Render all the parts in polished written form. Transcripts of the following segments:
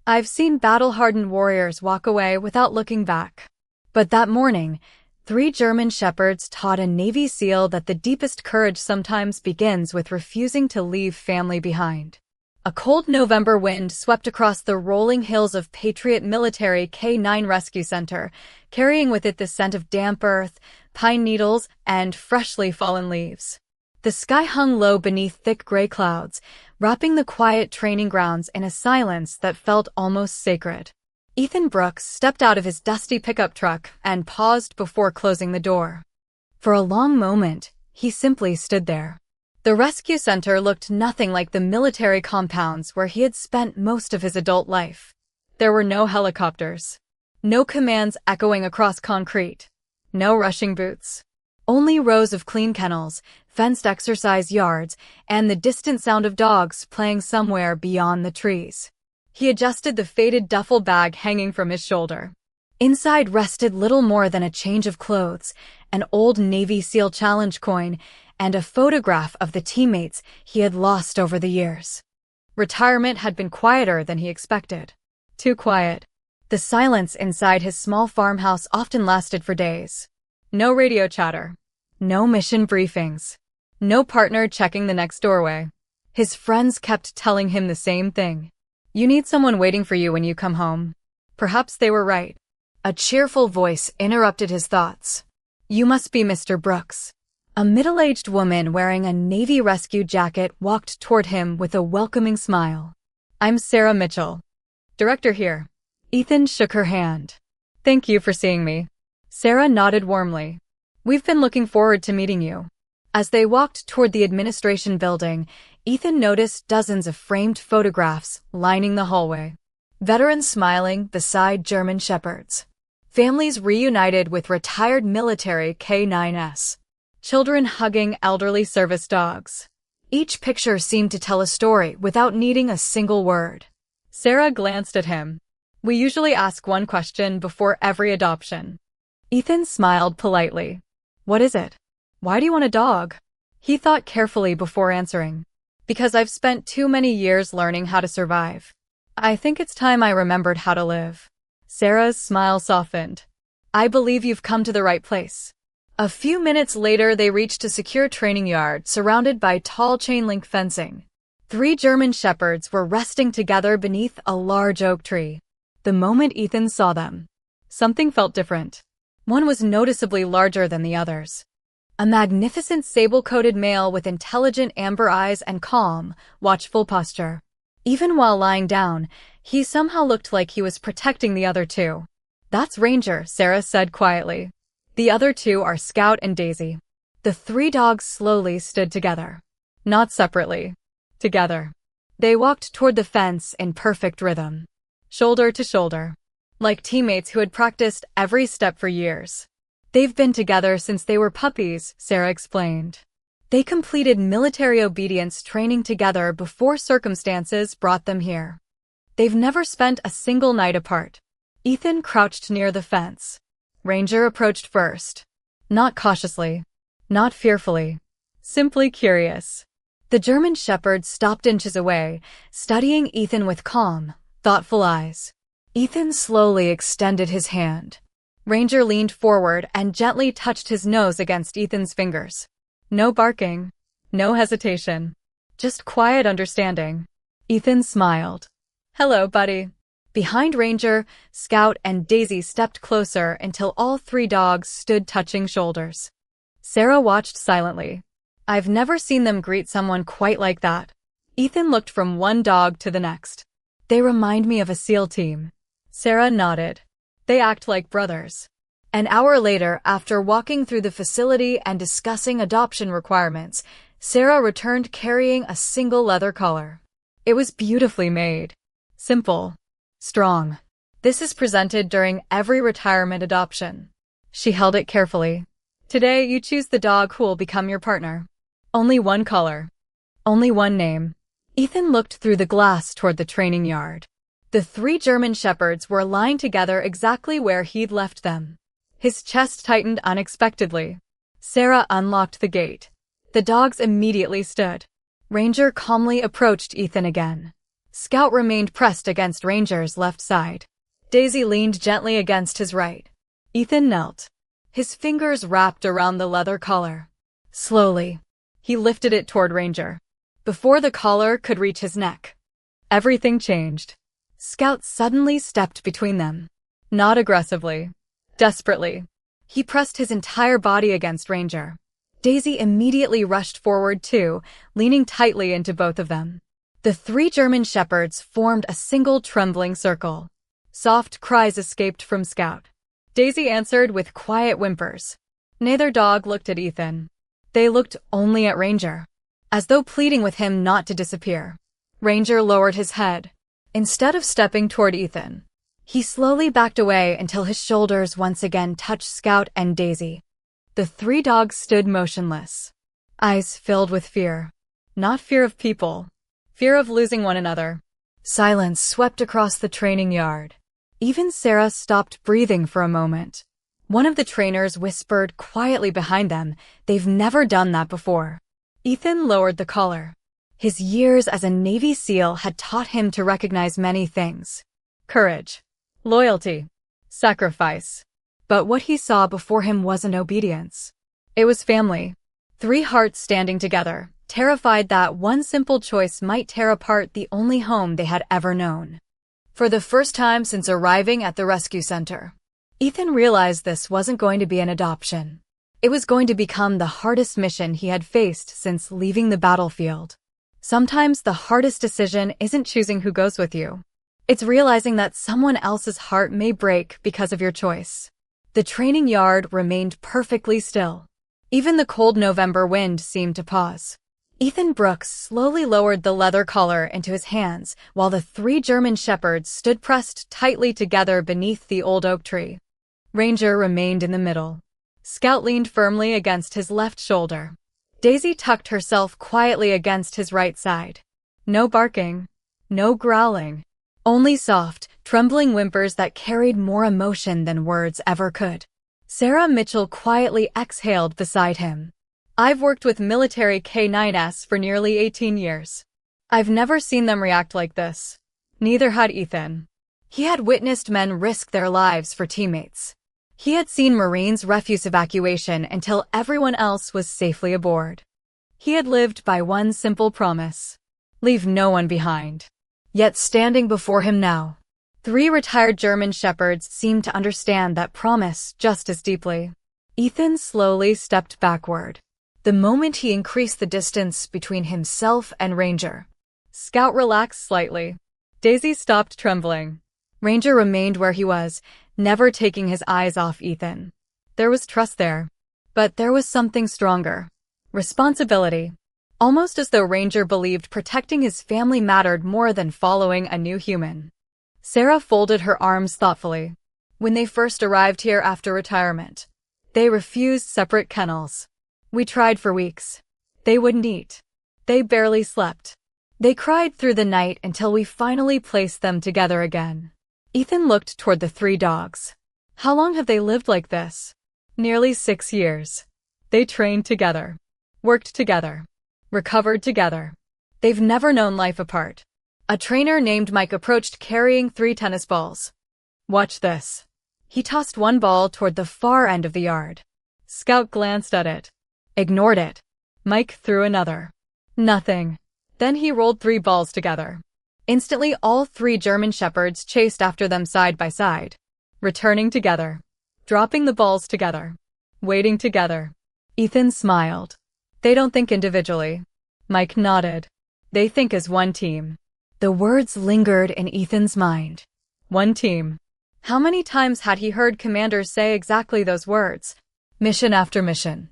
I've seen battle-hardened warriors walk away without looking back. But that morning, 3 German shepherds taught a Navy SEAL that the deepest courage sometimes begins with refusing to leave family behind. A cold November wind swept across the rolling hills of Patriot Military K-9 Rescue Center, carrying with it the scent of damp earth, pine needles, and freshly fallen leaves. The sky hung low beneath thick gray clouds, wrapping the quiet training grounds in a silence that felt almost sacred. Ethan Brooks stepped out of his dusty pickup truck and paused before closing the door. For a long moment, he simply stood there. The rescue center looked nothing like the military compounds where he had spent most of his adult life. There were no helicopters, no commands echoing across concrete, no rushing boots. Only rows of clean kennels, fenced exercise yards, and the distant sound of dogs playing somewhere beyond the trees. He adjusted the faded duffel bag hanging from his shoulder. Inside rested little more than a change of clothes, an old Navy SEAL challenge coin, and a photograph of the teammates he had lost over the years. Retirement had been quieter than he expected. Too quiet. The silence inside his small farmhouse often lasted for days. No radio chatter. No mission briefings. No partner checking the next doorway. His friends kept telling him the same thing. You need someone waiting for you when you come home. Perhaps they were right. A cheerful voice interrupted his thoughts. You must be Mr. Brooks. A middle-aged woman wearing a Navy rescue jacket walked toward him with a welcoming smile. I'm Sarah Mitchell. Director here. Ethan shook her hand. Thank you for seeing me. Sarah nodded warmly. We've been looking forward to meeting you. As they walked toward the administration building, Ethan noticed dozens of framed photographs lining the hallway. Veterans smiling beside German shepherds. Families reunited with retired military K-9s. Children hugging elderly service dogs. Each picture seemed to tell a story without needing a single word. Sarah glanced at him. We usually ask one question before every adoption. Ethan smiled politely. What is it? Why do you want a dog? He thought carefully before answering. Because I've spent too many years learning how to survive. I think it's time I remembered how to live. Sarah's smile softened. I believe you've come to the right place. A few minutes later, they reached a secure training yard surrounded by tall chain-link fencing. 3 German shepherds were resting together beneath a large oak tree. The moment Ethan saw them, something felt different. One was noticeably larger than the others. A magnificent sable-coated male with intelligent amber eyes and calm, watchful posture. Even while lying down, he somehow looked like he was protecting the other 2. That's Ranger, Sarah said quietly. The other 2 are Scout and Daisy. The 3 dogs slowly stood together. Not separately. Together. They walked toward the fence in perfect rhythm. Shoulder to shoulder. Like teammates who had practiced every step for years. They've been together since they were puppies, Sarah explained. They completed military obedience training together before circumstances brought them here. They've never spent a single night apart. Ethan crouched near the fence. Ranger approached first. Not cautiously. Not fearfully. Simply curious. The German shepherd stopped inches away, studying Ethan with calm, thoughtful eyes. Ethan slowly extended his hand. Ranger leaned forward and gently touched his nose against Ethan's fingers. No barking. No hesitation. Just quiet understanding. Ethan smiled. Hello, buddy. Behind Ranger, Scout, and Daisy stepped closer until all 3 dogs stood touching shoulders. Sarah watched silently. I've never seen them greet someone quite like that. Ethan looked from one dog to the next. They remind me of a SEAL team. Sarah nodded. They act like brothers. An hour later, after walking through the facility and discussing adoption requirements, Sarah returned carrying a single leather collar. It was beautifully made. Simple. Strong. This is presented during every retirement adoption. She held it carefully. Today, you choose the dog who will become your partner. Only one color. Only one name. Ethan looked through the glass toward the training yard. The 3 German shepherds were lying together exactly where he'd left them. His chest tightened unexpectedly. Sarah unlocked the gate. The dogs immediately stood. Ranger calmly approached Ethan again. Scout remained pressed against Ranger's left side. Daisy leaned gently against his right. Ethan knelt. His fingers wrapped around the leather collar. Slowly, he lifted it toward Ranger. Before the collar could reach his neck, everything changed. Scout suddenly stepped between them. Not aggressively, desperately. He pressed his entire body against Ranger. Daisy immediately rushed forward too, leaning tightly into both of them. The 3 German shepherds formed a single trembling circle. Soft cries escaped from Scout. Daisy answered with quiet whimpers. Neither dog looked at Ethan. They looked only at Ranger, as though pleading with him not to disappear. Ranger lowered his head. Instead of stepping toward Ethan, he slowly backed away until his shoulders once again touched Scout and Daisy. The 3 dogs stood motionless, eyes filled with fear. Not fear of people, fear of losing one another. Silence swept across the training yard. Even Sarah stopped breathing for a moment. One of the trainers whispered quietly behind them, "They've never done that before." Ethan lowered the collar. His years as a Navy SEAL had taught him to recognize many things: courage, loyalty, sacrifice. But what he saw before him wasn't obedience. It was family. 3 hearts standing together, terrified that one simple choice might tear apart the only home they had ever known. For the first time since arriving at the rescue center, Ethan realized this wasn't going to be an adoption. It was going to become the hardest mission he had faced since leaving the battlefield. Sometimes the hardest decision isn't choosing who goes with you. It's realizing that someone else's heart may break because of your choice. The training yard remained perfectly still. Even the cold November wind seemed to pause. Ethan Brooks slowly lowered the leather collar into his hands while the 3 German shepherds stood pressed tightly together beneath the old oak tree. Ranger remained in the middle. Scout leaned firmly against his left shoulder. Daisy tucked herself quietly against his right side. No barking, no growling, only soft, trembling whimpers that carried more emotion than words ever could. Sarah Mitchell quietly exhaled beside him. "I've worked with military canines for nearly 18 years. I've never seen them react like this." Neither had Ethan. He had witnessed men risk their lives for teammates. He had seen Marines refuse evacuation until everyone else was safely aboard. He had lived by one simple promise: leave no one behind. Yet standing before him now, 3 retired German shepherds seemed to understand that promise just as deeply. Ethan slowly stepped backward. The moment he increased the distance between himself and Ranger, Scout relaxed slightly. Daisy stopped trembling. Ranger remained where he was, never taking his eyes off Ethan. There was trust there, but there was something stronger: responsibility. Almost as though Ranger believed protecting his family mattered more than following a new human. Sarah folded her arms thoughtfully. When they first arrived here after retirement, they refused separate kennels. We tried for weeks. They wouldn't eat. They barely slept. They cried through the night until we finally placed them together again. Ethan looked toward the 3 dogs. How long have they lived like this? Nearly 6 years. They trained together, worked together, recovered together. They've never known life apart. A trainer named Mike approached carrying 3 tennis balls. "Watch this." He tossed one ball toward the far end of the yard. Scout glanced at it, ignored it. Mike threw another. Nothing. Then he rolled 3 balls together. Instantly, all 3 German shepherds chased after them side by side, returning together, dropping the balls together, waiting together. Ethan smiled. "They don't think individually." Mike nodded. "They think as one team." The words lingered in Ethan's mind. One team. How many times had he heard commanders say exactly those words? Mission after mission.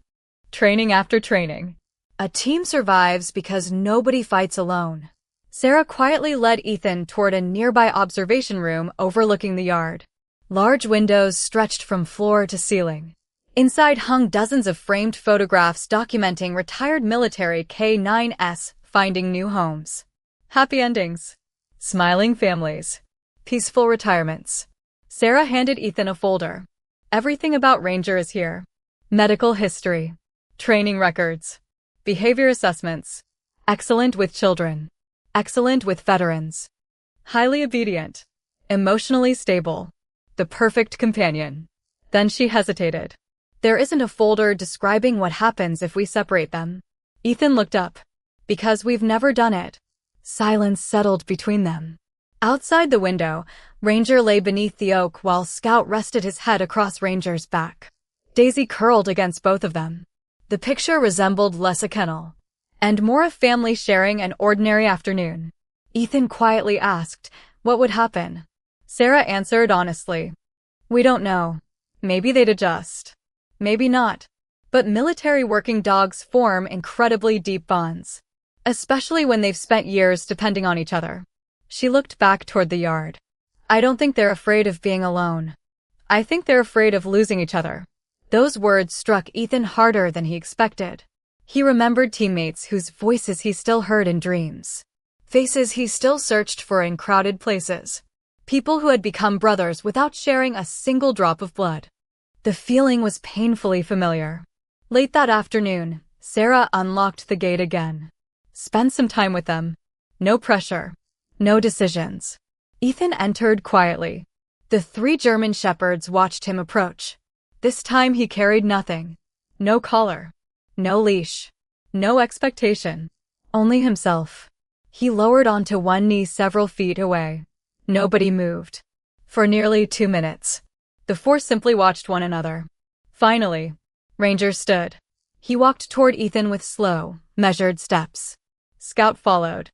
Training after training. A team survives because nobody fights alone. Sarah quietly led Ethan toward a nearby observation room overlooking the yard. Large windows stretched from floor to ceiling. Inside hung dozens of framed photographs documenting retired military K9s finding new homes. Happy endings. Smiling families. Peaceful retirements. Sarah handed Ethan a folder. Everything about Ranger is here. Medical history. Training records. Behavior assessments. Excellent with children. Excellent with veterans. highly obedient, emotionally stable, the perfect companion. Then she hesitated. There isn't a folder describing what happens if we separate them. Ethan looked up. Because we've never done it. Silence settled between them. Outside the window, Ranger lay beneath the oak while Scout rested his head across Ranger's back. Daisy curled against both of them. The picture resembled less a kennel, and more a family sharing an ordinary afternoon. Ethan quietly asked, what would happen? Sarah answered honestly. We don't know. Maybe they'd adjust. Maybe not. But military working dogs form incredibly deep bonds, especially when they've spent years depending on each other. She looked back toward the yard. I don't think they're afraid of being alone. I think they're afraid of losing each other. Those words struck Ethan harder than he expected. He remembered teammates whose voices he still heard in dreams. Faces he still searched for in crowded places. People who had become brothers without sharing a single drop of blood. The feeling was painfully familiar. Late that afternoon, Sarah unlocked the gate again. Spend some time with them. No pressure. No decisions. Ethan entered quietly. The 3 German shepherds watched him approach. This time he carried nothing. No collar. No leash. No expectation. Only himself. He lowered onto one knee several feet away. Nobody moved. For nearly 2 minutes. The 4 simply watched one another. Finally, Ranger stood. He walked toward Ethan with slow, measured steps. Scout followed.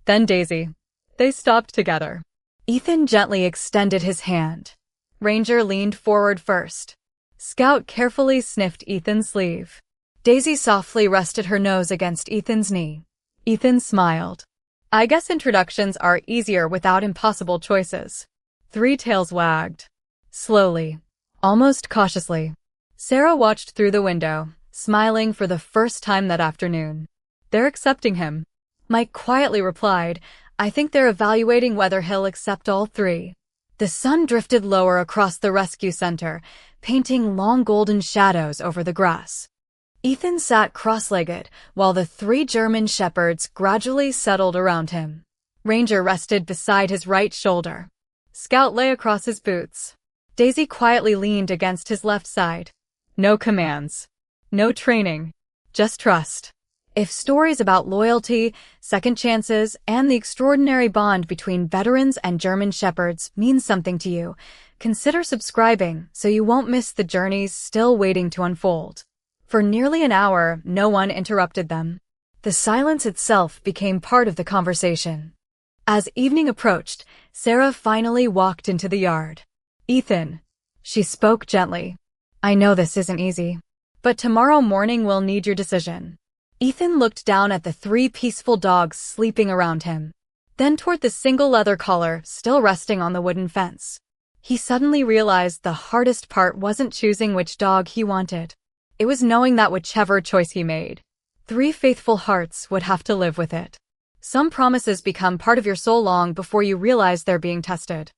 Then Daisy. They stopped together. Ethan gently extended his hand. Ranger leaned forward first. Scout carefully sniffed Ethan's sleeve. Daisy softly rested her nose against Ethan's knee. Ethan smiled. I guess introductions are easier without impossible choices. 3 tails wagged. Slowly, almost cautiously. Sarah watched through the window, smiling for the first time that afternoon. They're accepting him. Mike quietly replied, I think they're evaluating whether he'll accept all 3. The sun drifted lower across the rescue center, painting long golden shadows over the grass. Ethan sat cross-legged, while the 3 German shepherds gradually settled around him. Ranger rested beside his right shoulder. Scout lay across his boots. Daisy quietly leaned against his left side. No commands. No training. Just trust. If stories about loyalty, second chances, and the extraordinary bond between veterans and German shepherds mean something to you, consider subscribing so you won't miss the journeys still waiting to unfold. For nearly an hour, no one interrupted them. The silence itself became part of the conversation. As evening approached, Sarah finally walked into the yard. Ethan. She spoke gently. I know this isn't easy, but tomorrow morning we'll need your decision. Ethan looked down at the 3 peaceful dogs sleeping around him, then toward the single leather collar still resting on the wooden fence. He suddenly realized the hardest part wasn't choosing which dog he wanted. It was knowing that whichever choice he made, 3 faithful hearts would have to live with it. Some promises become part of your soul long before you realize they're being tested.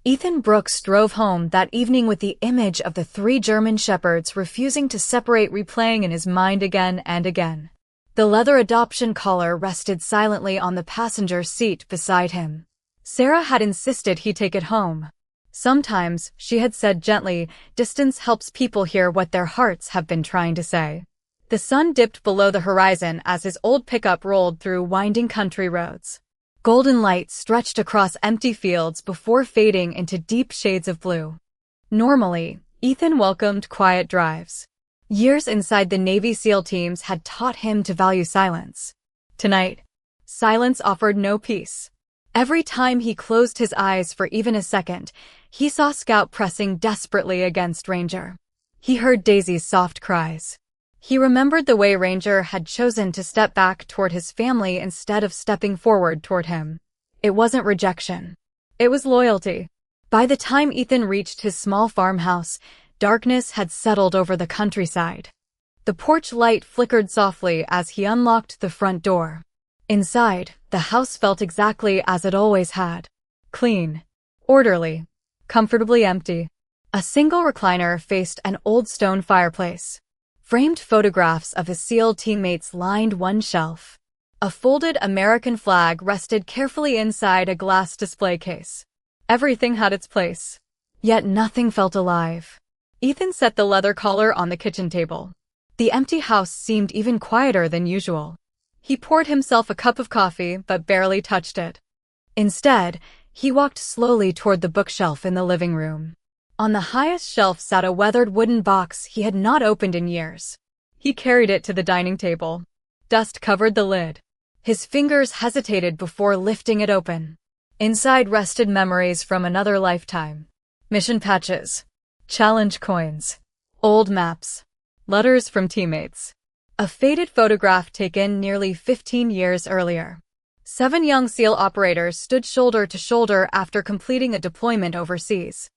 Ethan Brooks drove home that evening with the image of the 3 German shepherds refusing to separate replaying in his mind again and again. The leather adoption collar rested silently on the passenger seat beside him. Sarah had insisted he take it home. Sometimes, she had said gently, distance helps people hear what their hearts have been trying to say. The sun dipped below the horizon as his old pickup rolled through winding country roads. Golden light stretched across empty fields before fading into deep shades of blue. Normally, Ethan welcomed quiet drives. Years inside the Navy SEAL teams had taught him to value silence. Tonight, silence offered no peace. Every time he closed his eyes for even a second, he saw Scout pressing desperately against Ranger. He heard Daisy's soft cries. He remembered the way Ranger had chosen to step back toward his family instead of stepping forward toward him. It wasn't rejection. It was loyalty. By the time Ethan reached his small farmhouse, darkness had settled over the countryside. The porch light flickered softly as he unlocked the front door. Inside, the house felt exactly as it always had. Clean. Orderly. Comfortably empty. A single recliner faced an old stone fireplace. Framed photographs of his SEAL teammates lined one shelf. A folded American flag rested carefully inside a glass display case. Everything had its place. Yet nothing felt alive. Ethan set the leather collar on the kitchen table. The empty house seemed even quieter than usual. He poured himself a cup of coffee but barely touched it. Instead, he walked slowly toward the bookshelf in the living room. On the highest shelf sat a weathered wooden box he had not opened in years. He carried it to the dining table. Dust covered the lid. His fingers hesitated before lifting it open. Inside rested memories from another lifetime. Mission patches, challenge coins, old maps, letters from teammates. A faded photograph taken nearly 15 years earlier. 7 young SEAL operators stood shoulder to shoulder after completing a deployment overseas.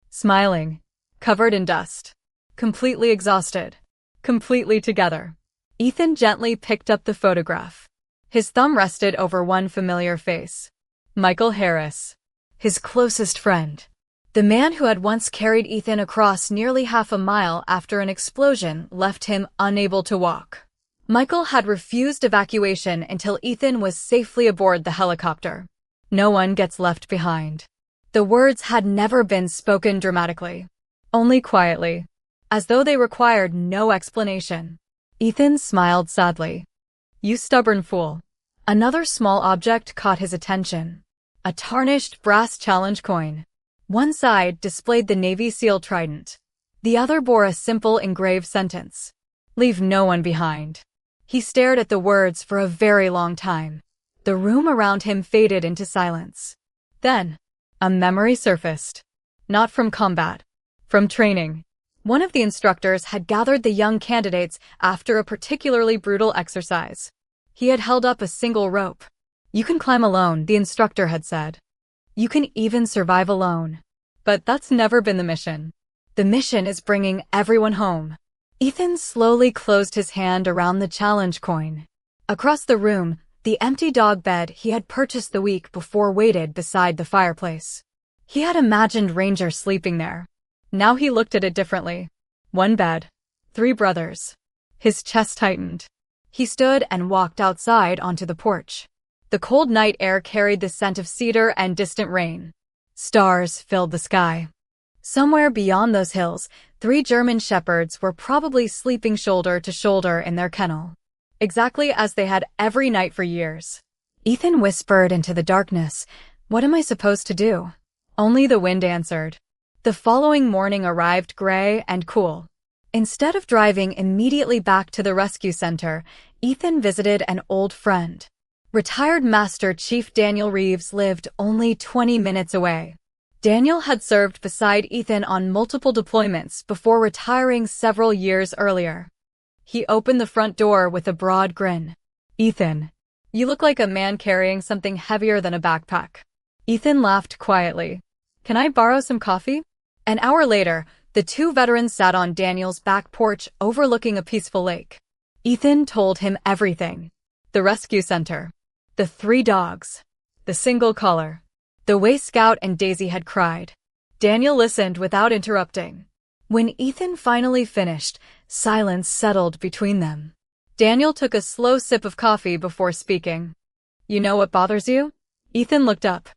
Smiling, covered in dust, completely exhausted, completely together. Ethan gently picked up the photograph. His thumb rested over one familiar face. Michael Harris, his closest friend. The man who had once carried Ethan across nearly half a mile after an explosion left him unable to walk. Michael had refused evacuation until Ethan was safely aboard the helicopter. No one gets left behind. The words had never been spoken dramatically, only quietly, as though they required no explanation. Ethan smiled sadly. You stubborn fool. Another small object caught his attention. A tarnished brass challenge coin. One side displayed the Navy SEAL trident. The other bore a simple engraved sentence. Leave no one behind. He stared at the words for a very long time. The room around him faded into silence. Then, a memory surfaced. Not from combat. From training. One of the instructors had gathered the young candidates after a particularly brutal exercise. He had held up a single rope. You can climb alone, the instructor had said. You can even survive alone. But that's never been the mission. The mission is bringing everyone home. Ethan slowly closed his hand around the challenge coin. Across the room, the empty dog bed he had purchased the week before waited beside the fireplace. He had imagined Ranger sleeping there. Now he looked at it differently. 1 bed, 3 brothers. His chest tightened. He stood and walked outside onto the porch. The cold night air carried the scent of cedar and distant rain. Stars filled the sky. Somewhere beyond those hills, 3 German shepherds were probably sleeping shoulder to shoulder in their kennel. Exactly as they had every night for years. Ethan whispered into the darkness, "What am I supposed to do?" Only the wind answered. The following morning arrived gray and cool. Instead of driving immediately back to the rescue center, Ethan visited an old friend. Retired Master Chief Daniel Reeves lived only 20 minutes away. Daniel had served beside Ethan on multiple deployments before retiring several years earlier. He opened the front door with a broad grin. "Ethan, you look like a man carrying something heavier than a backpack." Ethan laughed quietly. "Can I borrow some coffee?" An hour later, the 2 veterans sat on Daniel's back porch overlooking a peaceful lake. Ethan told him everything. The rescue center. The 3 dogs. The single collar. The way Scout and Daisy had cried. Daniel listened without interrupting. When Ethan finally finished, silence settled between them. Daniel took a slow sip of coffee before speaking. "You know what bothers you?" Ethan looked up.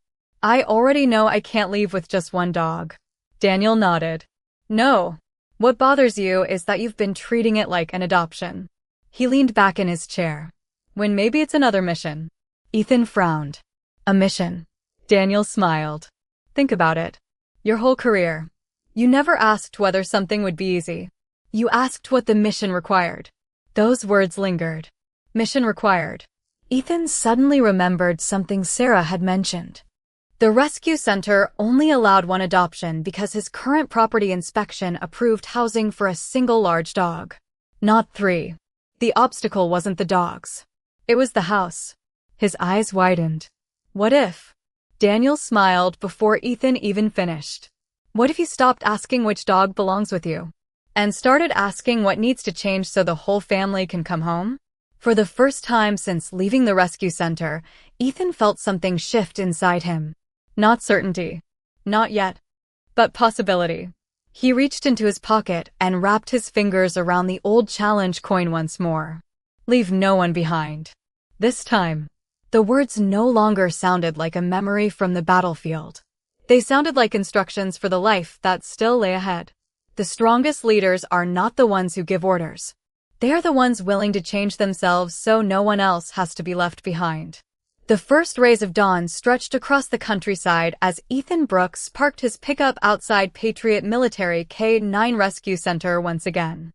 "I already know I can't leave with just 1 dog." Daniel nodded. "No. What bothers you is that you've been treating it like an adoption." He leaned back in his chair. "When maybe it's another mission." Ethan frowned. "A mission?" Daniel smiled. "Think about it. Your whole career. You never asked whether something would be easy. You asked what the mission required." Those words lingered. Mission required. Ethan suddenly remembered something Sarah had mentioned. The rescue center only allowed 1 adoption because his current property inspection approved housing for a single large dog. Not 3. The obstacle wasn't the dogs. It was the house. His eyes widened. What if? Daniel smiled before Ethan even finished. What if you stopped asking which dog belongs with you and started asking what needs to change so the whole family can come home? For the first time since leaving the rescue center, Ethan felt something shift inside him. Not certainty. Not yet. But possibility. He reached into his pocket and wrapped his fingers around the old challenge coin once more. Leave no one behind. This time, the words no longer sounded like a memory from the battlefield. They sounded like instructions for the life that still lay ahead. The strongest leaders are not the ones who give orders. They are the ones willing to change themselves so no one else has to be left behind. The first rays of dawn stretched across the countryside as Ethan Brooks parked his pickup outside Patriot Military K-9 Rescue Center once again.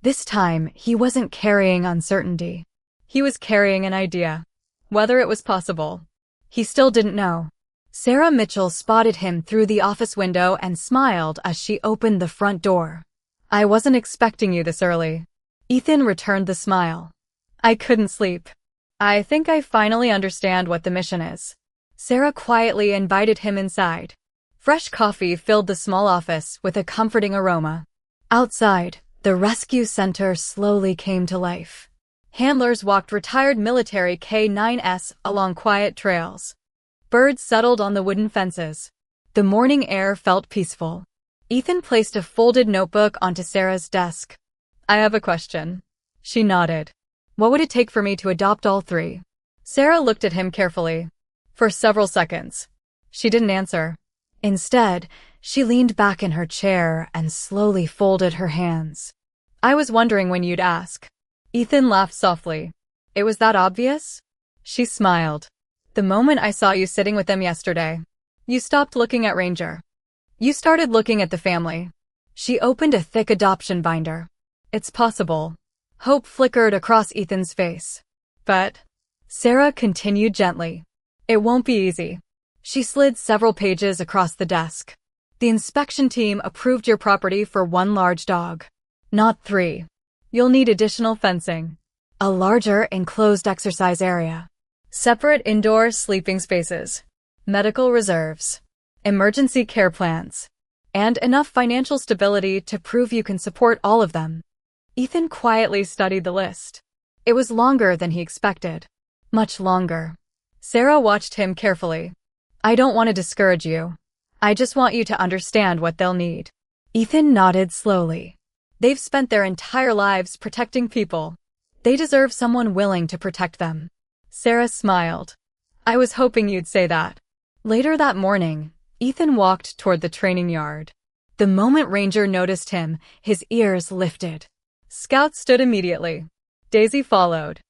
This time, he wasn't carrying uncertainty. He was carrying an idea. Whether it was possible, he still didn't know. Sarah Mitchell spotted him through the office window and smiled as she opened the front door. "I wasn't expecting you this early." Ethan returned the smile. "I couldn't sleep. I think I finally understand what the mission is." Sarah quietly invited him inside. Fresh coffee filled the small office with a comforting aroma. Outside, the rescue center slowly came to life. Handlers walked retired military K-9s along quiet trails. Birds settled on the wooden fences. The morning air felt peaceful. Ethan placed a folded notebook onto Sarah's desk. "I have a question." She nodded. "What would it take for me to adopt all three?" Sarah looked at him carefully. For several seconds, she didn't answer. Instead, she leaned back in her chair and slowly folded her hands. "I was wondering when you'd ask." Ethan laughed softly. "It was that obvious?" She smiled. "The moment I saw you sitting with them yesterday, you stopped looking at Ranger. You started looking at the family." She opened a thick adoption binder. "It's possible." Hope flickered across Ethan's face. "But," Sarah continued gently, "it won't be easy." She slid several pages across the desk. "The inspection team approved your property for one large dog. Not three. You'll need additional fencing, a larger enclosed exercise area, separate indoor sleeping spaces, medical reserves, emergency care plans, and enough financial stability to prove you can support all of them." Ethan quietly studied the list. It was longer than he expected. Much longer. Sarah watched him carefully. "I don't want to discourage you. I just want you to understand what they'll need." Ethan nodded slowly. They've spent their entire lives protecting people. They deserve someone willing to protect them. Sarah smiled. "I was hoping you'd say that." Later that morning, Ethan walked toward the training yard. The moment Ranger noticed him, his ears lifted. Scout stood immediately. Daisy followed.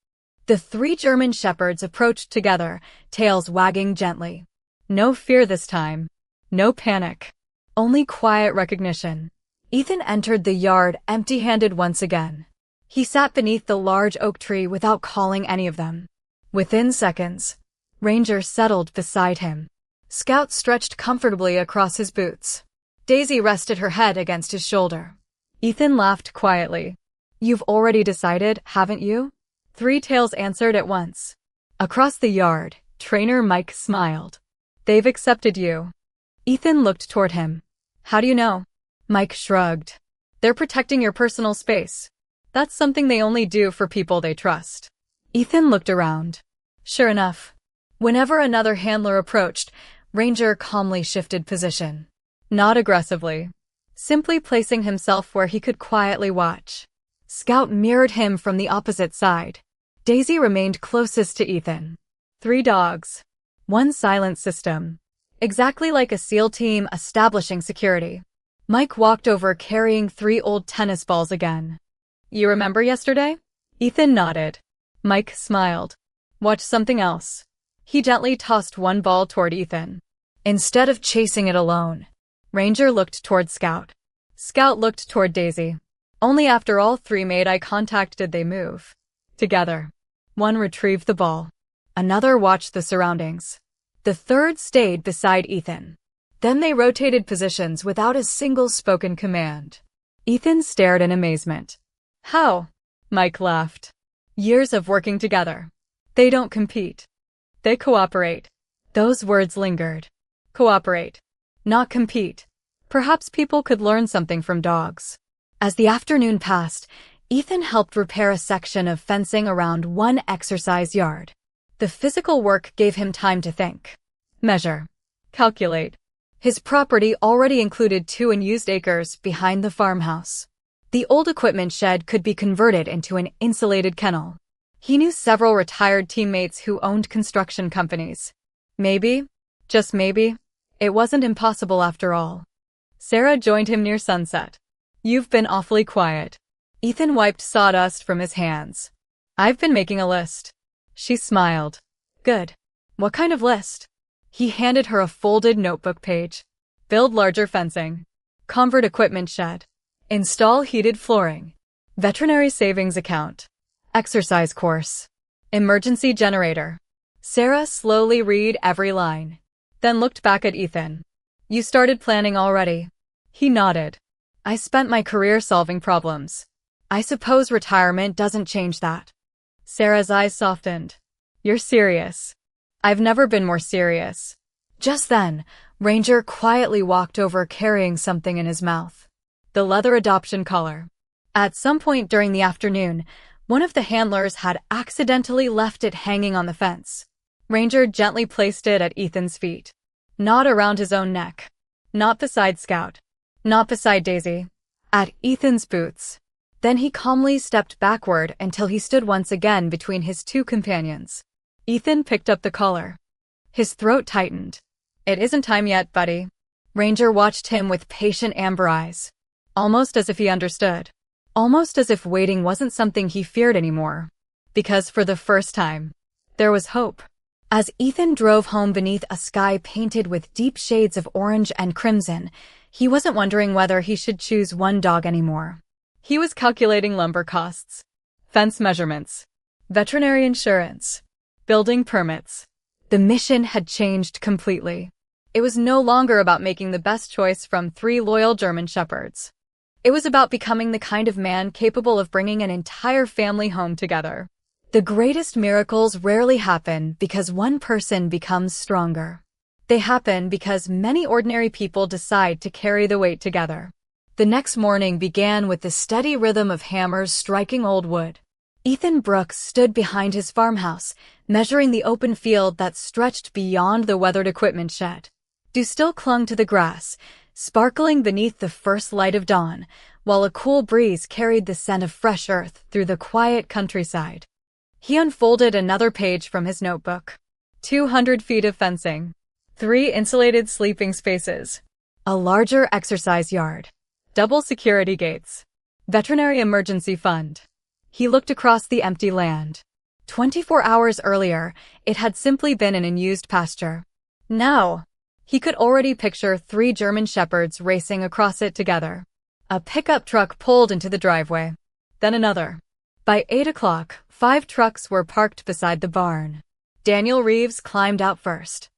The three German shepherds approached together, tails wagging gently. No fear this time. No panic. Only quiet recognition. Ethan entered the yard empty-handed once again. He sat beneath the large oak tree without calling any of them. Within seconds, Ranger settled beside him. Scout stretched comfortably across his boots. Daisy rested her head against his shoulder. Ethan laughed quietly. "You've already decided, haven't you?" Three tails answered at once. Across the yard, Trainer Mike smiled. "They've accepted you." Ethan looked toward him. "How do you know?" Mike shrugged. "They're protecting your personal space. That's something they only do for people they trust." Ethan looked around. Sure enough, whenever another handler approached, Ranger calmly shifted position. Not aggressively. Simply placing himself where he could quietly watch. Scout mirrored him from the opposite side. Daisy remained closest to Ethan. Three dogs. One silent system. Exactly like a SEAL team establishing security. Mike walked over carrying three old tennis balls again. "You remember yesterday?" Ethan nodded. Mike smiled. "Watch something else." He gently tossed one ball toward Ethan. Instead of chasing it alone, Ranger looked toward Scout. Scout looked toward Daisy. Only after all three made eye contact did they move. Together. One retrieved the ball. Another watched the surroundings. The third stayed beside Ethan. Then they rotated positions without a single spoken command. Ethan stared in amazement. "How?" Mike laughed. "Years of working together. They don't compete. They cooperate." Those words lingered. Cooperate. Not compete. Perhaps people could learn something from dogs. As the afternoon passed, Ethan helped repair a section of fencing around one exercise yard. The physical work gave him time to think. Measure. Calculate. His property already included 2 unused acres behind the farmhouse. The old equipment shed could be converted into an insulated kennel. He knew several retired teammates who owned construction companies. Maybe, just maybe, it wasn't impossible after all. Sarah joined him near sunset. "You've been awfully quiet." Ethan wiped sawdust from his hands. "I've been making a list." She smiled. "Good. What kind of list?" He handed her a folded notebook page. "Build larger fencing. Convert equipment shed. Install heated flooring. Veterinary savings account. Exercise course. Emergency generator." Sarah slowly read every line, then looked back at Ethan. "You started planning already?" He nodded. "I spent my career solving problems. I suppose retirement doesn't change that." Sarah's eyes softened. "You're serious." "I've never been more serious." Just then, Ranger quietly walked over carrying something in his mouth. The leather adoption collar. At some point during the afternoon, one of the handlers had accidentally left it hanging on the fence. Ranger gently placed it at Ethan's feet. Not around his own neck. Not beside Scout. Not beside Daisy. At Ethan's boots. Then he calmly stepped backward until he stood once again between his two companions. Ethan picked up the collar. His throat tightened. "It isn't time yet, buddy." Ranger watched him with patient amber eyes. Almost as if he understood. Almost as if waiting wasn't something he feared anymore. Because for the first time, there was hope. As Ethan drove home beneath a sky painted with deep shades of orange and crimson, he wasn't wondering whether he should choose one dog anymore. He was calculating lumber costs, fence measurements, veterinary insurance, building permits. The mission had changed completely. It was no longer about making the best choice from 3 loyal German shepherds. It was about becoming the kind of man capable of bringing an entire family home together. The greatest miracles rarely happen because one person becomes stronger. They happen because many ordinary people decide to carry the weight together. The next morning began with the steady rhythm of hammers striking old wood. Ethan Brooks stood behind his farmhouse, measuring the open field that stretched beyond the weathered equipment shed. Dew still clung to the grass, sparkling beneath the first light of dawn, while a cool breeze carried the scent of fresh earth through the quiet countryside. He unfolded another page from his notebook. 200 feet of fencing. 3 insulated sleeping spaces. A larger exercise yard. Double security gates. Veterinary emergency fund. He looked across the empty land. 24 hours earlier, it had simply been an unused pasture. Now, he could already picture 3 German shepherds racing across it together. A pickup truck pulled into the driveway. Then another. By 8 o'clock, 5 trucks were parked beside the barn. Daniel Reeves climbed out first.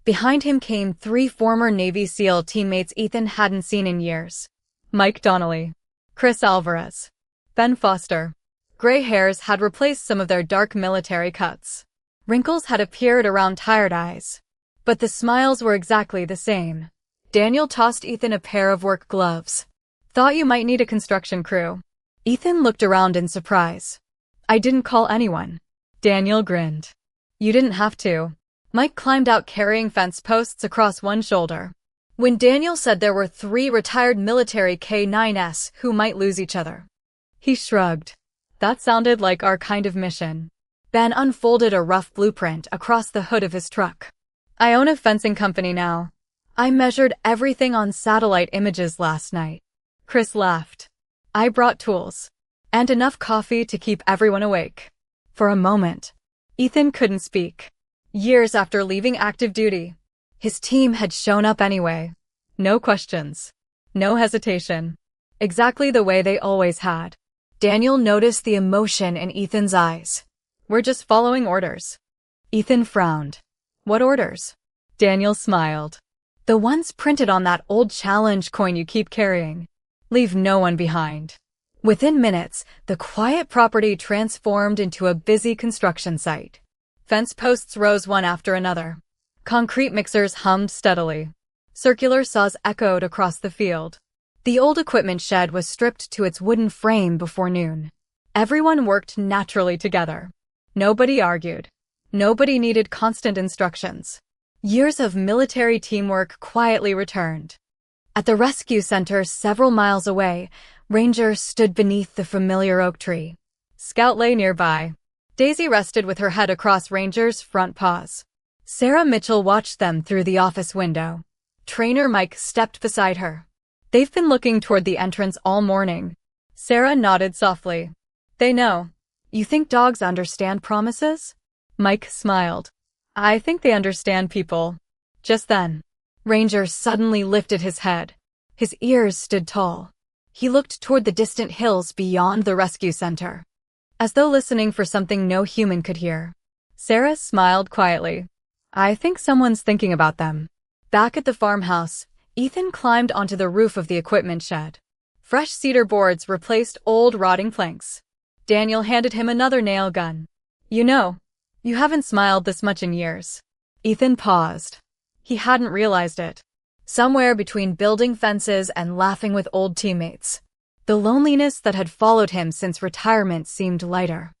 Behind him came 3 former Navy SEAL teammates Ethan hadn't seen in years. Mike Donnelly, Chris Alvarez, Ben Foster. Gray hairs had replaced some of their dark military cuts. Wrinkles had appeared around tired eyes. But the smiles were exactly the same. Daniel tossed Ethan a pair of work gloves. "Thought you might need a construction crew." Ethan looked around in surprise. "I didn't call anyone." Daniel grinned. "You didn't have to." Mike climbed out carrying fence posts across one shoulder. When Daniel said there were 3 retired military K9s who might lose each other, he shrugged. That sounded like our kind of mission. Ben unfolded a rough blueprint across the hood of his truck. "I own a fencing company now. I measured everything on satellite images last night." Chris laughed. "I brought tools. And enough coffee to keep everyone awake." For a moment, Ethan couldn't speak. Years after leaving active duty, his team had shown up anyway. No questions. No hesitation. Exactly the way they always had. Daniel noticed the emotion in Ethan's eyes. "We're just following orders." Ethan frowned. "What orders?" Daniel smiled. "The ones printed on that old challenge coin you keep carrying. Leave no one behind." Within minutes, the quiet property transformed into a busy construction site. Fence posts rose one after another. Concrete mixers hummed steadily. Circular saws echoed across the field. The old equipment shed was stripped to its wooden frame before noon. Everyone worked naturally together. Nobody argued. Nobody needed constant instructions. Years of military teamwork quietly returned. At the rescue center several miles away, Ranger stood beneath the familiar oak tree. Scout lay nearby. Daisy rested with her head across Ranger's front paws. Sarah Mitchell watched them through the office window. Trainer Mike stepped beside her. They've been looking toward the entrance all morning. Sarah nodded softly. They know. You think dogs understand promises? Mike smiled. I think they understand people. Just then, Ranger suddenly lifted his head. His ears stood tall. He looked toward the distant hills beyond the rescue center, as though listening for something no human could hear. Sarah smiled quietly. I think someone's thinking about them. Back at the farmhouse, Ethan climbed onto the roof of the equipment shed. Fresh cedar boards replaced old rotting planks. Daniel handed him another nail gun. You know, you haven't smiled this much in years. Ethan paused. He hadn't realized it. Somewhere between building fences and laughing with old teammates, the loneliness that had followed him since retirement seemed lighter.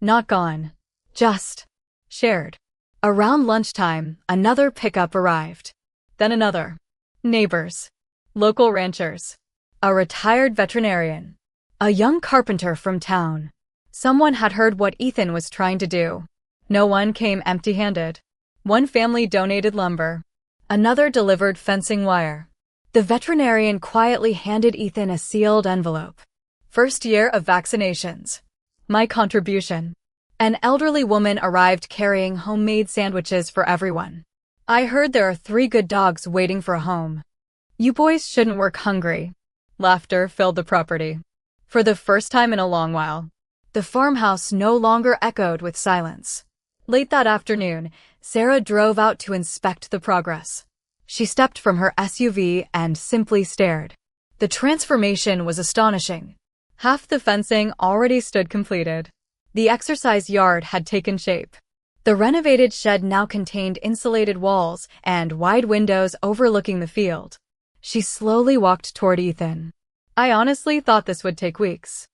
Not gone. Just shared. Around lunchtime, another pickup arrived. Then another. Neighbors. Local ranchers. A retired veterinarian. A young carpenter from town. Someone had heard what Ethan was trying to do. No one came empty-handed. One family donated lumber. Another delivered fencing wire. The veterinarian quietly handed Ethan a sealed envelope. First year of vaccinations. My contribution. An elderly woman arrived carrying homemade sandwiches for everyone. I heard there are 3 good dogs waiting for a home. You boys shouldn't work hungry. Laughter filled the property. For the first time in a long while, the farmhouse no longer echoed with silence. Late that afternoon, Sarah drove out to inspect the progress. She stepped from her SUV and simply stared. The transformation was astonishing. Half the fencing already stood completed. The exercise yard had taken shape. The renovated shed now contained insulated walls and wide windows overlooking the field. She slowly walked toward Ethan. I honestly thought this would take weeks.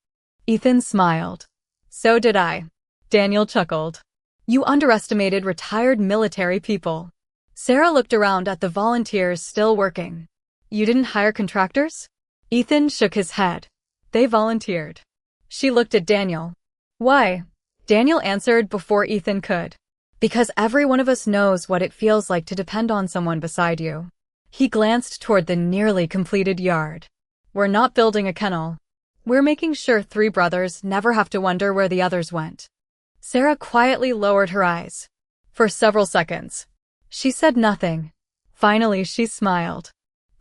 Ethan smiled. So did I. Daniel chuckled. You underestimated retired military people. Sarah looked around at the volunteers still working. You didn't hire contractors? Ethan shook his head. They volunteered. She looked at Daniel. Why? Daniel answered before Ethan could. Because every one of us knows what it feels like to depend on someone beside you. He glanced toward the nearly completed yard. We're not building a kennel. We're making sure 3 brothers never have to wonder where the others went. Sarah quietly lowered her eyes. For several seconds, she said nothing. Finally, she smiled.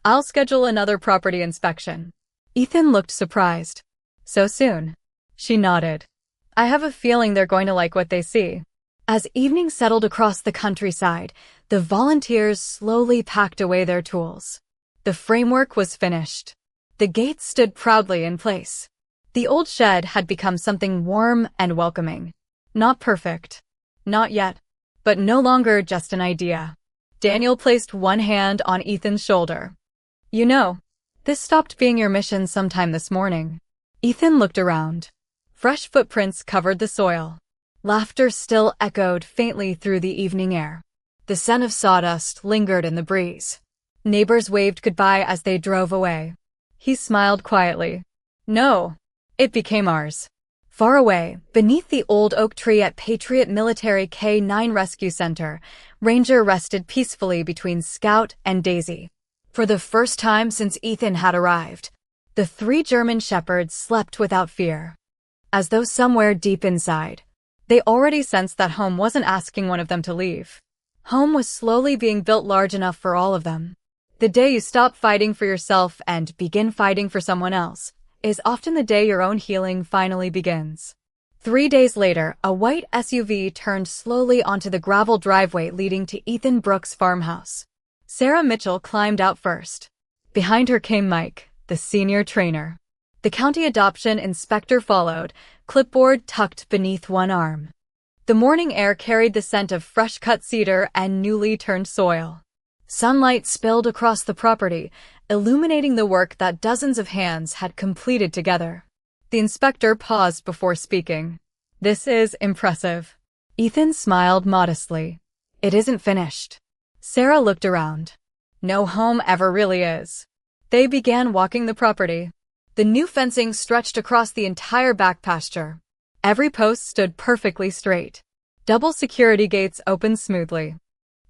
I'll schedule another property inspection. Ethan looked surprised. So soon? She nodded. I have a feeling they're going to like what they see. As evening settled across the countryside, the volunteers slowly packed away their tools. The framework was finished. The gates stood proudly in place. The old shed had become something warm and welcoming. Not perfect. Not yet. But no longer just an idea. Daniel placed one hand on Ethan's shoulder. You know, this stopped being your mission sometime this morning. Ethan looked around. Fresh footprints covered the soil. Laughter still echoed faintly through the evening air. The scent of sawdust lingered in the breeze. Neighbors waved goodbye as they drove away. He smiled quietly. No, it became ours. Far away, beneath the old oak tree at Patriot Military Canine Rescue Center, Ranger rested peacefully between Scout and Daisy. For the first time since Ethan had arrived, the 3 German shepherds slept without fear. As though somewhere deep inside, they already sensed that home wasn't asking one of them to leave. Home was slowly being built large enough for all of them. The day you stop fighting for yourself and begin fighting for someone else is often the day your own healing finally begins. 3 days later, a white SUV turned slowly onto the gravel driveway leading to Ethan Brooks' farmhouse. Sarah Mitchell climbed out first. Behind her came Mike, the senior trainer. The county adoption inspector followed, clipboard tucked beneath one arm. The morning air carried the scent of fresh-cut cedar and newly turned soil. Sunlight spilled across the property, illuminating the work that dozens of hands had completed together. The inspector paused before speaking. This is impressive. Ethan smiled modestly. It isn't finished. Sarah looked around. No home ever really is. They began walking the property. The new fencing stretched across the entire back pasture. Every post stood perfectly straight. Double security gates opened smoothly.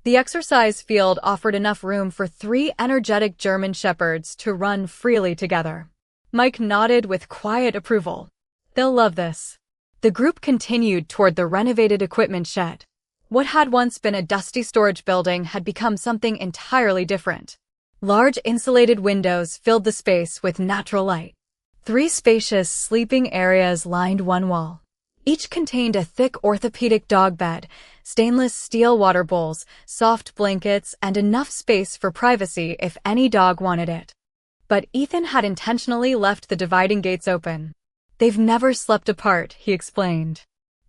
The exercise field offered enough room for 3 energetic German shepherds to run freely together. Mike nodded with quiet approval. They'll love this. The group continued toward the renovated equipment shed. What had once been a dusty storage building had become something entirely different. Large insulated windows filled the space with natural light. 3 spacious sleeping areas lined one wall. Each contained a thick orthopedic dog bed, stainless steel water bowls, soft blankets, and enough space for privacy if any dog wanted it. But Ethan had intentionally left the dividing gates open. They've never slept apart, he explained.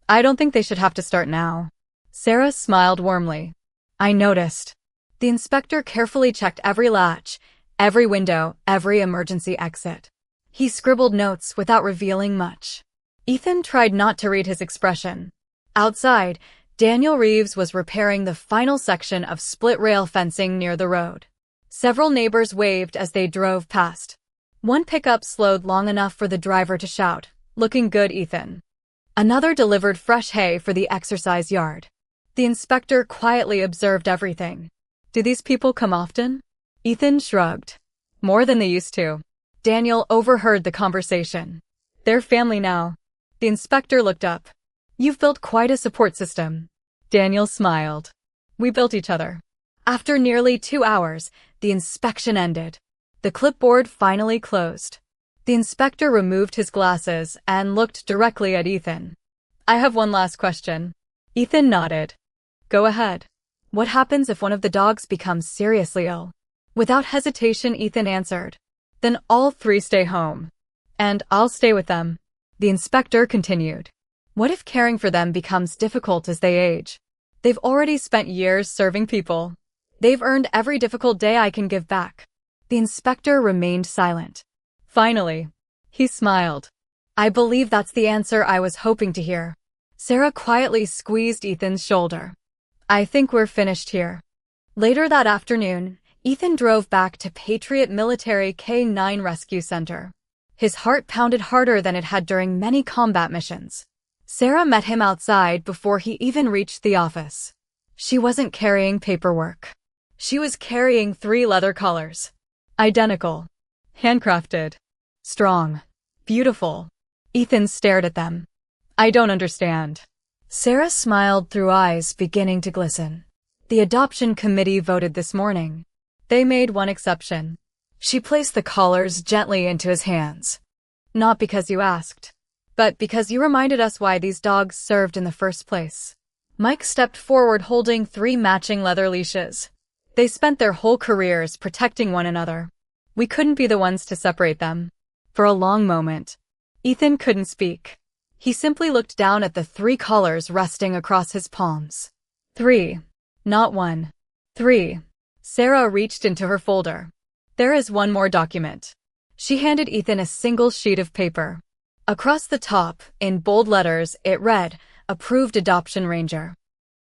I don't think they should have to start now. Sarah smiled warmly. I noticed. The inspector carefully checked every latch, every window, every emergency exit. He scribbled notes without revealing much. Ethan tried not to read his expression. Outside, Daniel Reeves was repairing the final section of split-rail fencing near the road. Several neighbors waved as they drove past. One pickup slowed long enough for the driver to shout, "Looking good, Ethan." Another delivered fresh hay for the exercise yard. The inspector quietly observed everything. Do these people come often? Ethan shrugged. More than they used to. Daniel overheard the conversation. They're family now. The inspector looked up. You've built quite a support system. Daniel smiled. We built each other. After nearly 2 hours, the inspection ended. The clipboard finally closed. The inspector removed his glasses and looked directly at Ethan. I have one last question. Ethan nodded. Go ahead. What happens if one of the dogs becomes seriously ill? Without hesitation, Ethan answered. Then all 3 stay home. And I'll stay with them. The inspector continued. What if caring for them becomes difficult as they age? They've already spent years serving people. They've earned every difficult day I can give back. The inspector remained silent. Finally, he smiled. I believe that's the answer I was hoping to hear. Sarah quietly squeezed Ethan's shoulder. I think we're finished here. Later that afternoon, Ethan drove back to Patriot Military K-9 Rescue Center. His heart pounded harder than it had during many combat missions. Sarah met him outside before he even reached the office. She wasn't carrying paperwork. She was carrying 3 leather collars. Identical. Handcrafted. Strong. Beautiful. Ethan stared at them. I don't understand. Sarah smiled through eyes beginning to glisten. The adoption committee voted this morning. They made one exception. She placed the collars gently into his hands. Not because you asked, but because you reminded us why these dogs served in the first place. Mike stepped forward holding 3 matching leather leashes. They spent their whole careers protecting one another. We couldn't be the ones to separate them. For a long moment, Ethan couldn't speak. He simply looked down at the 3 collars resting across his palms. 3. Not 1. 3. Sarah reached into her folder. There is one more document. She handed Ethan a single sheet of paper. Across the top, in bold letters, it read, Approved Adoption Ranger.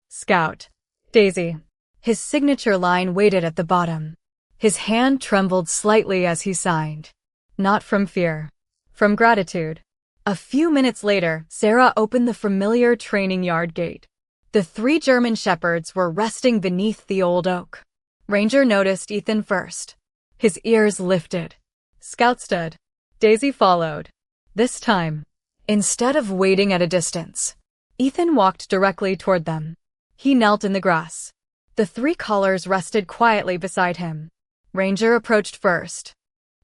Scout. Daisy. His signature line waited at the bottom. His hand trembled slightly as he signed. Not from fear. From gratitude. A few minutes later, Sarah opened the familiar training yard gate. The 3 German shepherds were resting beneath the old oak. Ranger noticed Ethan first. His ears lifted. Scout stood. Daisy followed. This time, instead of waiting at a distance, Ethan walked directly toward them. He knelt in the grass. The 3 collars rested quietly beside him. Ranger approached first,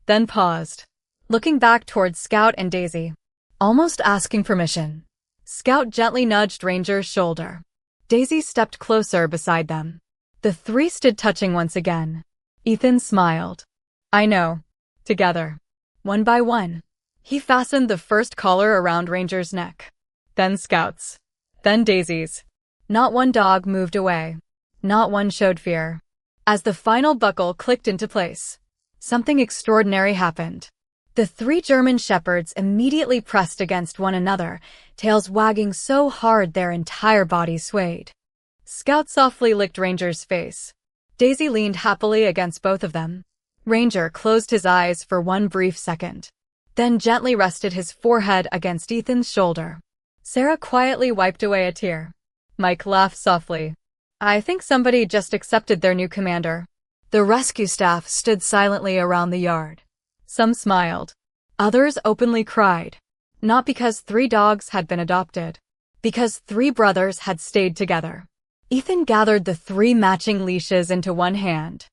then paused, looking back towards Scout and Daisy, almost asking permission. Scout gently nudged Ranger's shoulder. Daisy stepped closer beside them. The 3 stood touching once again. Ethan smiled. I know. Together. One by one. He fastened the first collar around Ranger's neck. Then Scout's. Then Daisy's. Not one dog moved away. Not one showed fear. As the final buckle clicked into place, something extraordinary happened. The 3 German shepherds immediately pressed against one another, tails wagging so hard their entire bodies swayed. Scout softly licked Ranger's face. Daisy leaned happily against both of them. Ranger closed his eyes for one brief second, then gently rested his forehead against Ethan's shoulder. Sarah quietly wiped away a tear. Mike laughed softly. I think somebody just accepted their new commander. The rescue staff stood silently around the yard. Some smiled. Others openly cried. Not because 3 dogs had been adopted. Because 3 brothers had stayed together. Ethan gathered the 3 matching leashes into one hand.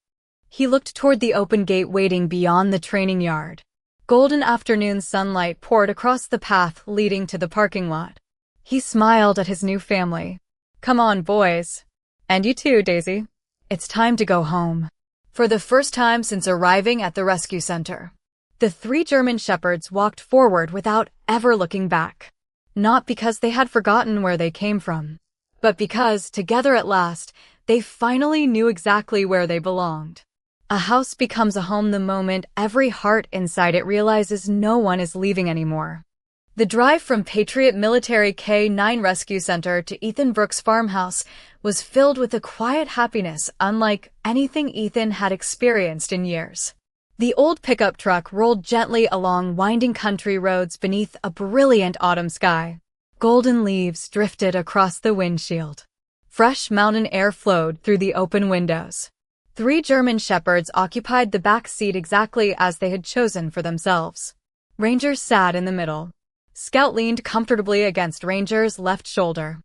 He looked toward the open gate waiting beyond the training yard. Golden afternoon sunlight poured across the path leading to the parking lot. He smiled at his new family. Come on, boys. And you too, Daisy. It's time to go home. For the first time since arriving at the rescue center, the 3 German shepherds walked forward without ever looking back. Not because they had forgotten where they came from, but because, together at last, they finally knew exactly where they belonged. A house becomes a home the moment every heart inside it realizes no one is leaving anymore. The drive from Patriot Military K-9 Rescue Center to Ethan Brooks' farmhouse was filled with a quiet happiness unlike anything Ethan had experienced in years. The old pickup truck rolled gently along winding country roads beneath a brilliant autumn sky. Golden leaves drifted across the windshield. Fresh mountain air flowed through the open windows. 3 German shepherds occupied the back seat exactly as they had chosen for themselves. Ranger sat in the middle. Scout leaned comfortably against Ranger's left shoulder.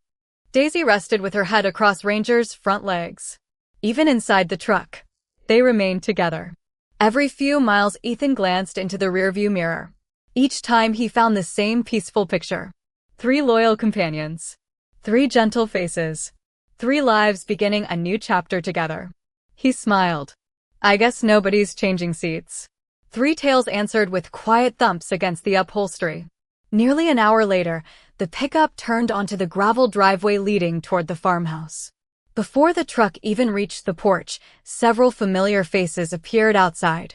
Daisy rested with her head across Ranger's front legs. Even inside the truck, they remained together. Every few miles Ethan glanced into the rearview mirror. Each time he found the same peaceful picture. 3 loyal companions. 3 gentle faces. 3 lives beginning a new chapter together. He smiled. I guess nobody's changing seats. 3 tails answered with quiet thumps against the upholstery. Nearly an hour later, the pickup turned onto the gravel driveway leading toward the farmhouse. Before the truck even reached the porch, several familiar faces appeared outside.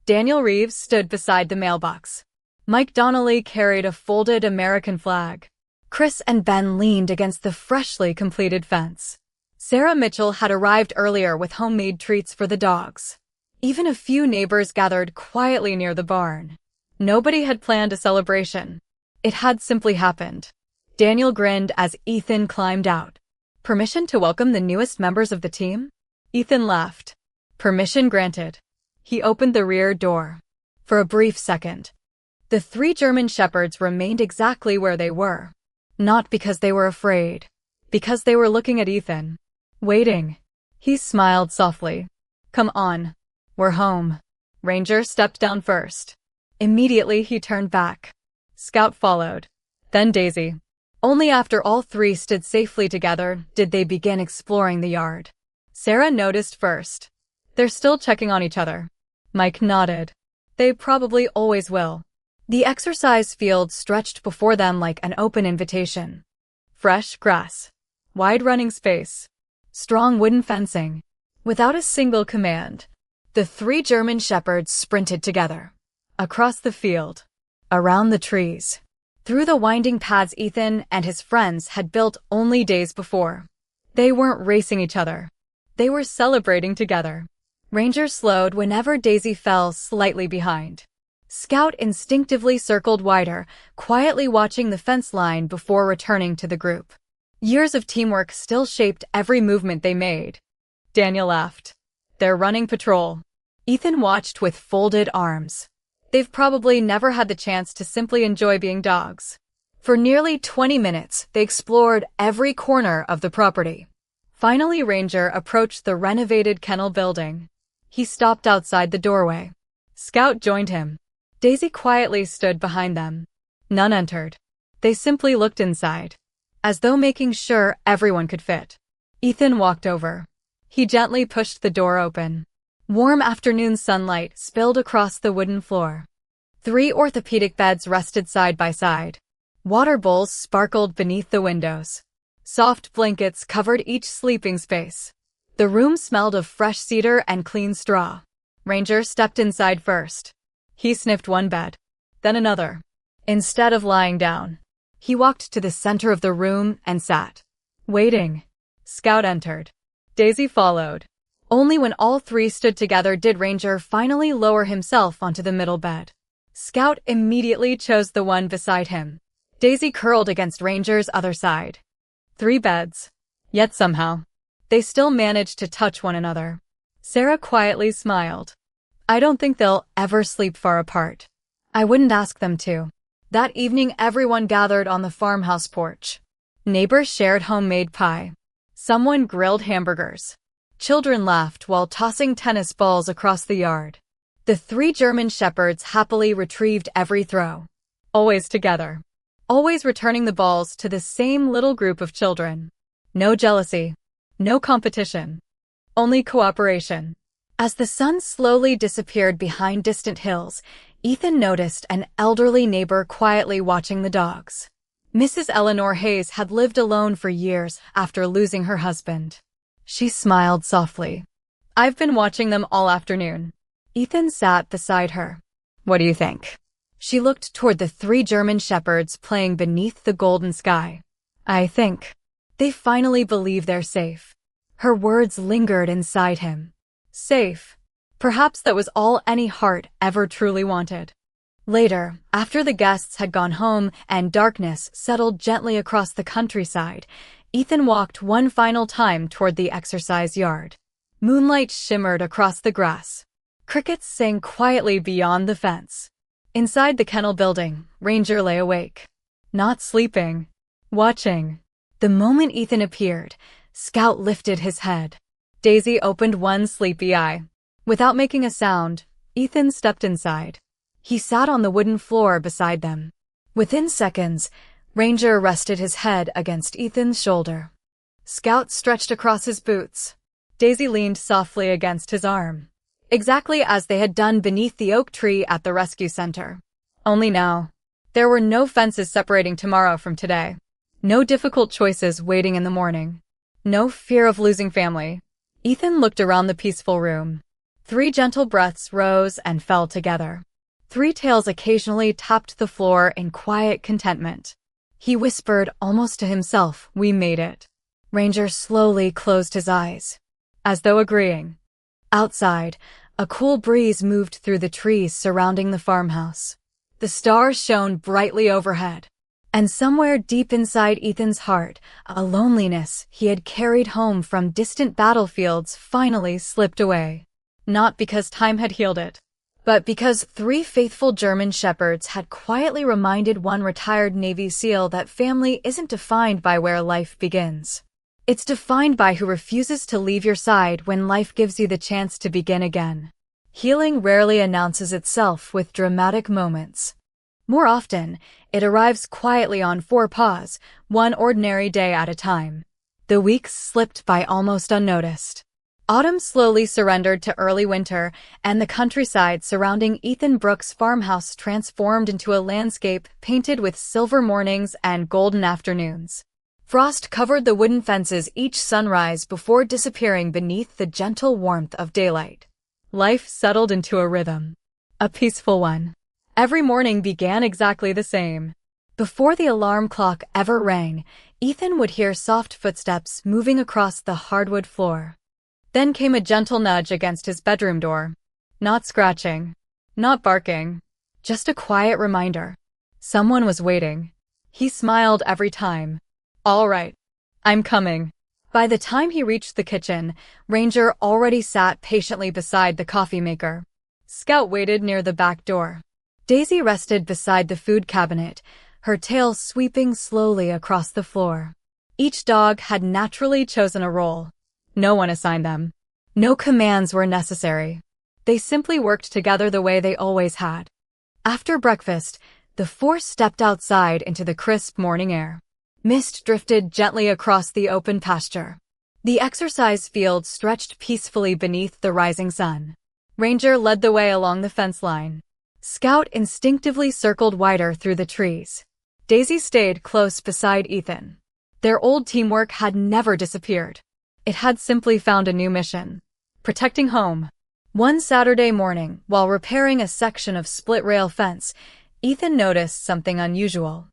Daniel Reeves stood beside the mailbox. Mike Donnelly carried a folded American flag. Chris and Ben leaned against the freshly completed fence. Sarah Mitchell had arrived earlier with homemade treats for the dogs. Even a few neighbors gathered quietly near the barn. Nobody had planned a celebration. It had simply happened. Daniel grinned as Ethan climbed out. Permission to welcome the newest members of the team? Ethan laughed. Permission granted. He opened the rear door. For a brief second, the 3 German shepherds remained exactly where they were. Not because they were afraid. Because they were looking at Ethan. Waiting. He smiled softly. Come on. We're home. Ranger stepped down first. Immediately he turned back. Scout followed. Then Daisy. Only after all 3 stood safely together did they begin exploring the yard. Sarah noticed first. They're still checking on each other. Mike nodded. They probably always will. The exercise field stretched before them like an open invitation. Fresh grass. Wide running space. Strong wooden fencing. Without a single command, the 3 German shepherds sprinted together. Across the field. Around the trees. Through the winding paths Ethan and his friends had built only days before. They weren't racing each other. They were celebrating together. Ranger slowed whenever Daisy fell slightly behind. Scout instinctively circled wider, quietly watching the fence line before returning to the group. Years of teamwork still shaped every movement they made. Daniel laughed. They're running patrol. Ethan watched with folded arms. They've probably never had the chance to simply enjoy being dogs. For nearly 20 minutes, they explored every corner of the property. Finally, Ranger approached the renovated kennel building. He stopped outside the doorway. Scout joined him. Daisy quietly stood behind them. None entered. They simply looked inside, as though making sure everyone could fit. Ethan walked over. He gently pushed the door open. Warm afternoon sunlight spilled across the wooden floor. 3 orthopedic beds rested side by side. Water bowls sparkled beneath the windows. Soft blankets covered each sleeping space. The room smelled of fresh cedar and clean straw. Ranger stepped inside first. He sniffed one bed, then another. Instead of lying down, he walked to the center of the room and sat, waiting. Scout entered. Daisy followed. Only when all 3 stood together did Ranger finally lower himself onto the middle bed. Scout immediately chose the one beside him. Daisy curled against Ranger's other side. 3 beds. Yet somehow, they still managed to touch one another. Sarah quietly smiled. I don't think they'll ever sleep far apart. I wouldn't ask them to. That evening everyone gathered on the farmhouse porch. Neighbors shared homemade pie. Someone grilled hamburgers. Children laughed while tossing tennis balls across the yard. The 3 German shepherds happily retrieved every throw. Always together. Always returning the balls to the same little group of children. No jealousy. No competition. Only cooperation. As the sun slowly disappeared behind distant hills, Ethan noticed an elderly neighbor quietly watching the dogs. Mrs. Eleanor Hayes had lived alone for years after losing her husband. She smiled softly. I've been watching them all afternoon. Ethan sat beside her. What do you think? She looked toward the 3 German shepherds playing beneath the golden sky. I think they finally believe they're safe. Her words lingered inside him. Safe. Perhaps that was all any heart ever truly wanted. Later, after the guests had gone home and darkness settled gently across the countryside, Ethan walked one final time toward the exercise yard. Moonlight shimmered across the grass. Crickets sang quietly beyond the fence. Inside the kennel building, Ranger lay awake. Not sleeping. Watching. The moment Ethan appeared, Scout lifted his head. Daisy opened one sleepy eye. Without making a sound, Ethan stepped inside. He sat on the wooden floor beside them. Within seconds, Ranger rested his head against Ethan's shoulder. Scout stretched across his boots. Daisy leaned softly against his arm. Exactly as they had done beneath the oak tree at the rescue center. Only now, there were no fences separating tomorrow from today. No difficult choices waiting in the morning. No fear of losing family. Ethan looked around the peaceful room. 3 gentle breaths rose and fell together. 3 tails occasionally tapped the floor in quiet contentment. He whispered almost to himself, we made it. Ranger slowly closed his eyes, as though agreeing. Outside, a cool breeze moved through the trees surrounding the farmhouse. The stars shone brightly overhead. And somewhere deep inside Ethan's heart, a loneliness he had carried home from distant battlefields finally slipped away. Not because time had healed it, but because 3 faithful German shepherds had quietly reminded one retired Navy SEAL that family isn't defined by where life begins. It's defined by who refuses to leave your side when life gives you the chance to begin again. Healing rarely announces itself with dramatic moments. More often, it arrives quietly on 4 paws, one ordinary day at a time. The weeks slipped by almost unnoticed. Autumn slowly surrendered to early winter, and the countryside surrounding Ethan Brooks' farmhouse transformed into a landscape painted with silver mornings and golden afternoons. Frost covered the wooden fences each sunrise before disappearing beneath the gentle warmth of daylight. Life settled into a rhythm. A peaceful one. Every morning began exactly the same. Before the alarm clock ever rang, Ethan would hear soft footsteps moving across the hardwood floor. Then came a gentle nudge against his bedroom door. Not scratching. Not barking. Just a quiet reminder. Someone was waiting. He smiled every time. All right. I'm coming. By the time he reached the kitchen, Ranger already sat patiently beside the coffee maker. Scout waited near the back door. Daisy rested beside the food cabinet, her tail sweeping slowly across the floor. Each dog had naturally chosen a role. No one assigned them. No commands were necessary. They simply worked together the way they always had. After breakfast, the 4 stepped outside into the crisp morning air. Mist drifted gently across the open pasture. The exercise field stretched peacefully beneath the rising sun. Ranger led the way along the fence line. Scout instinctively circled wider through the trees. Daisy stayed close beside Ethan. Their old teamwork had never disappeared. It had simply found a new mission. Protecting home. One Saturday morning, while repairing a section of split-rail fence, Ethan noticed something unusual.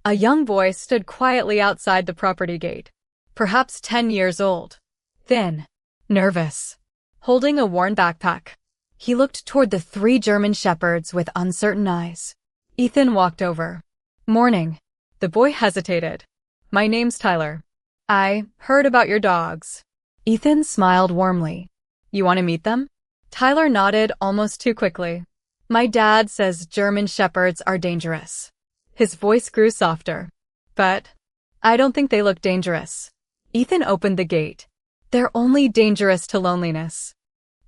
A young boy stood quietly outside the property gate. Perhaps 10 years old. Thin. Nervous. Holding a worn backpack. He looked toward the 3 German shepherds with uncertain eyes. Ethan walked over. Morning. The boy hesitated. My name's Tyler. I heard about your dogs. Ethan smiled warmly. You want to meet them? Tyler nodded almost too quickly. My dad says German Shepherds are dangerous. His voice grew softer. But I don't think they look dangerous. Ethan opened the gate. They're only dangerous to loneliness.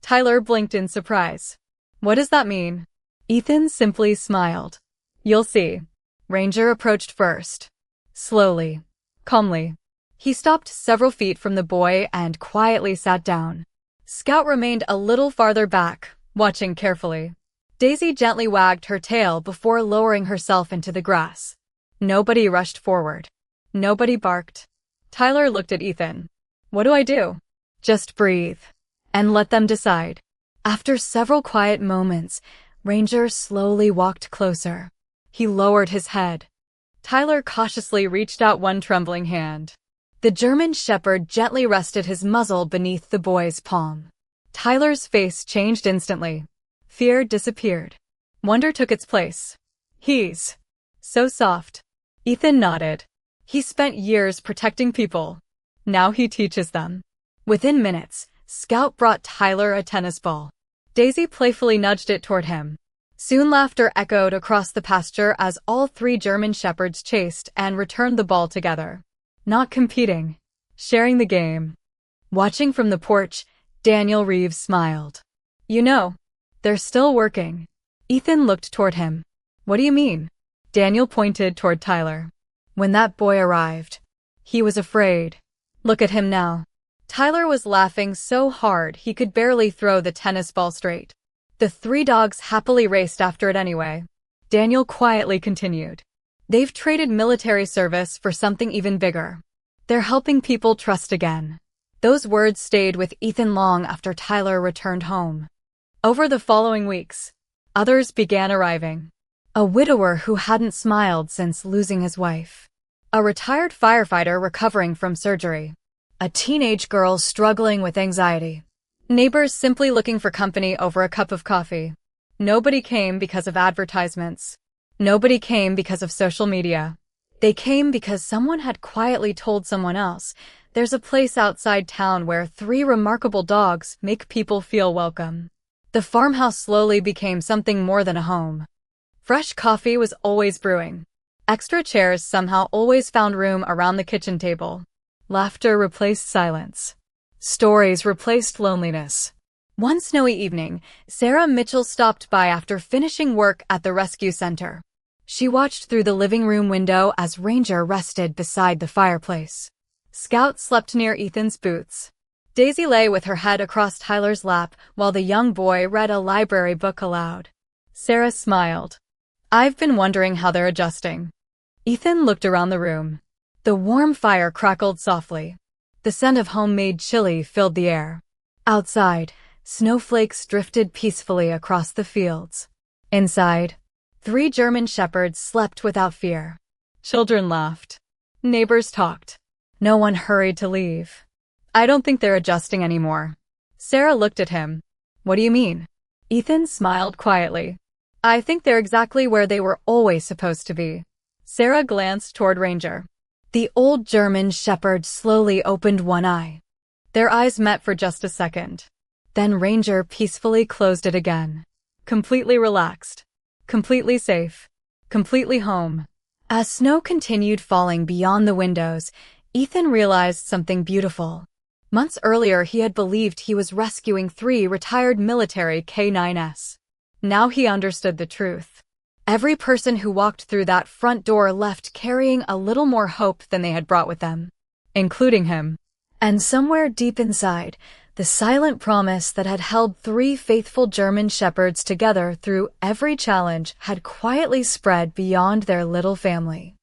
Tyler blinked in surprise. What does that mean? Ethan simply smiled. You'll see. Ranger approached first. Slowly. Calmly. He stopped several feet from the boy and quietly sat down. Scout remained a little farther back, watching carefully. Daisy gently wagged her tail before lowering herself into the grass. Nobody rushed forward. Nobody barked. Tyler looked at Ethan. What do I do? Just breathe. And let them decide. After several quiet moments, Ranger slowly walked closer. He lowered his head. Tyler cautiously reached out one trembling hand. The German Shepherd gently rested his muzzle beneath the boy's palm. Tyler's face changed instantly. Fear disappeared. Wonder took its place. He's so soft. Ethan nodded. He spent years protecting people. Now he teaches them. Within minutes, Scout brought Tyler a tennis ball. Daisy playfully nudged it toward him. Soon laughter echoed across the pasture as all three German Shepherds chased and returned the ball together. Not competing. Sharing the game. Watching from the porch, Daniel Reeves smiled. You know, they're still working. Ethan looked toward him. What do you mean? Daniel pointed toward Tyler. When that boy arrived, he was afraid. Look at him now. Tyler was laughing so hard he could barely throw the tennis ball straight. The three dogs happily raced after it anyway. Daniel quietly continued. They've traded military service for something even bigger. They're helping people trust again. Those words stayed with Ethan long after Tyler returned home. Over the following weeks, others began arriving. A widower who hadn't smiled since losing his wife. A retired firefighter recovering from surgery. A teenage girl struggling with anxiety. Neighbors simply looking for company over a cup of coffee. Nobody came because of advertisements. Nobody came because of social media. They came because someone had quietly told someone else, there's a place outside town where 3 remarkable dogs make people feel welcome. The farmhouse slowly became something more than a home. Fresh coffee was always brewing. Extra chairs somehow always found room around the kitchen table. Laughter replaced silence. Stories replaced loneliness. One snowy evening, Sarah Mitchell stopped by after finishing work at the rescue center. She watched through the living room window as Ranger rested beside the fireplace. Scout slept near Ethan's boots. Daisy lay with her head across Tyler's lap while the young boy read a library book aloud. Sarah smiled. I've been wondering how they're adjusting. Ethan looked around the room. The warm fire crackled softly. The scent of homemade chili filled the air. Outside, snowflakes drifted peacefully across the fields. Inside, 3 German Shepherds slept without fear. Children laughed. Neighbors talked. No one hurried to leave. I don't think they're adjusting anymore. Sarah looked at him. What do you mean? Ethan smiled quietly. I think they're exactly where they were always supposed to be. Sarah glanced toward Ranger. The old German Shepherd slowly opened one eye. Their eyes met for just a second. Then Ranger peacefully closed it again. Completely relaxed. Completely safe. Completely home. As snow continued falling beyond the windows, Ethan realized something beautiful. Months earlier, he had believed he was rescuing 3 retired military canines. Now he understood the truth. Every person who walked through that front door left carrying a little more hope than they had brought with them, including him. And somewhere deep inside, the silent promise that had held 3 faithful German Shepherds together through every challenge had quietly spread beyond their little family.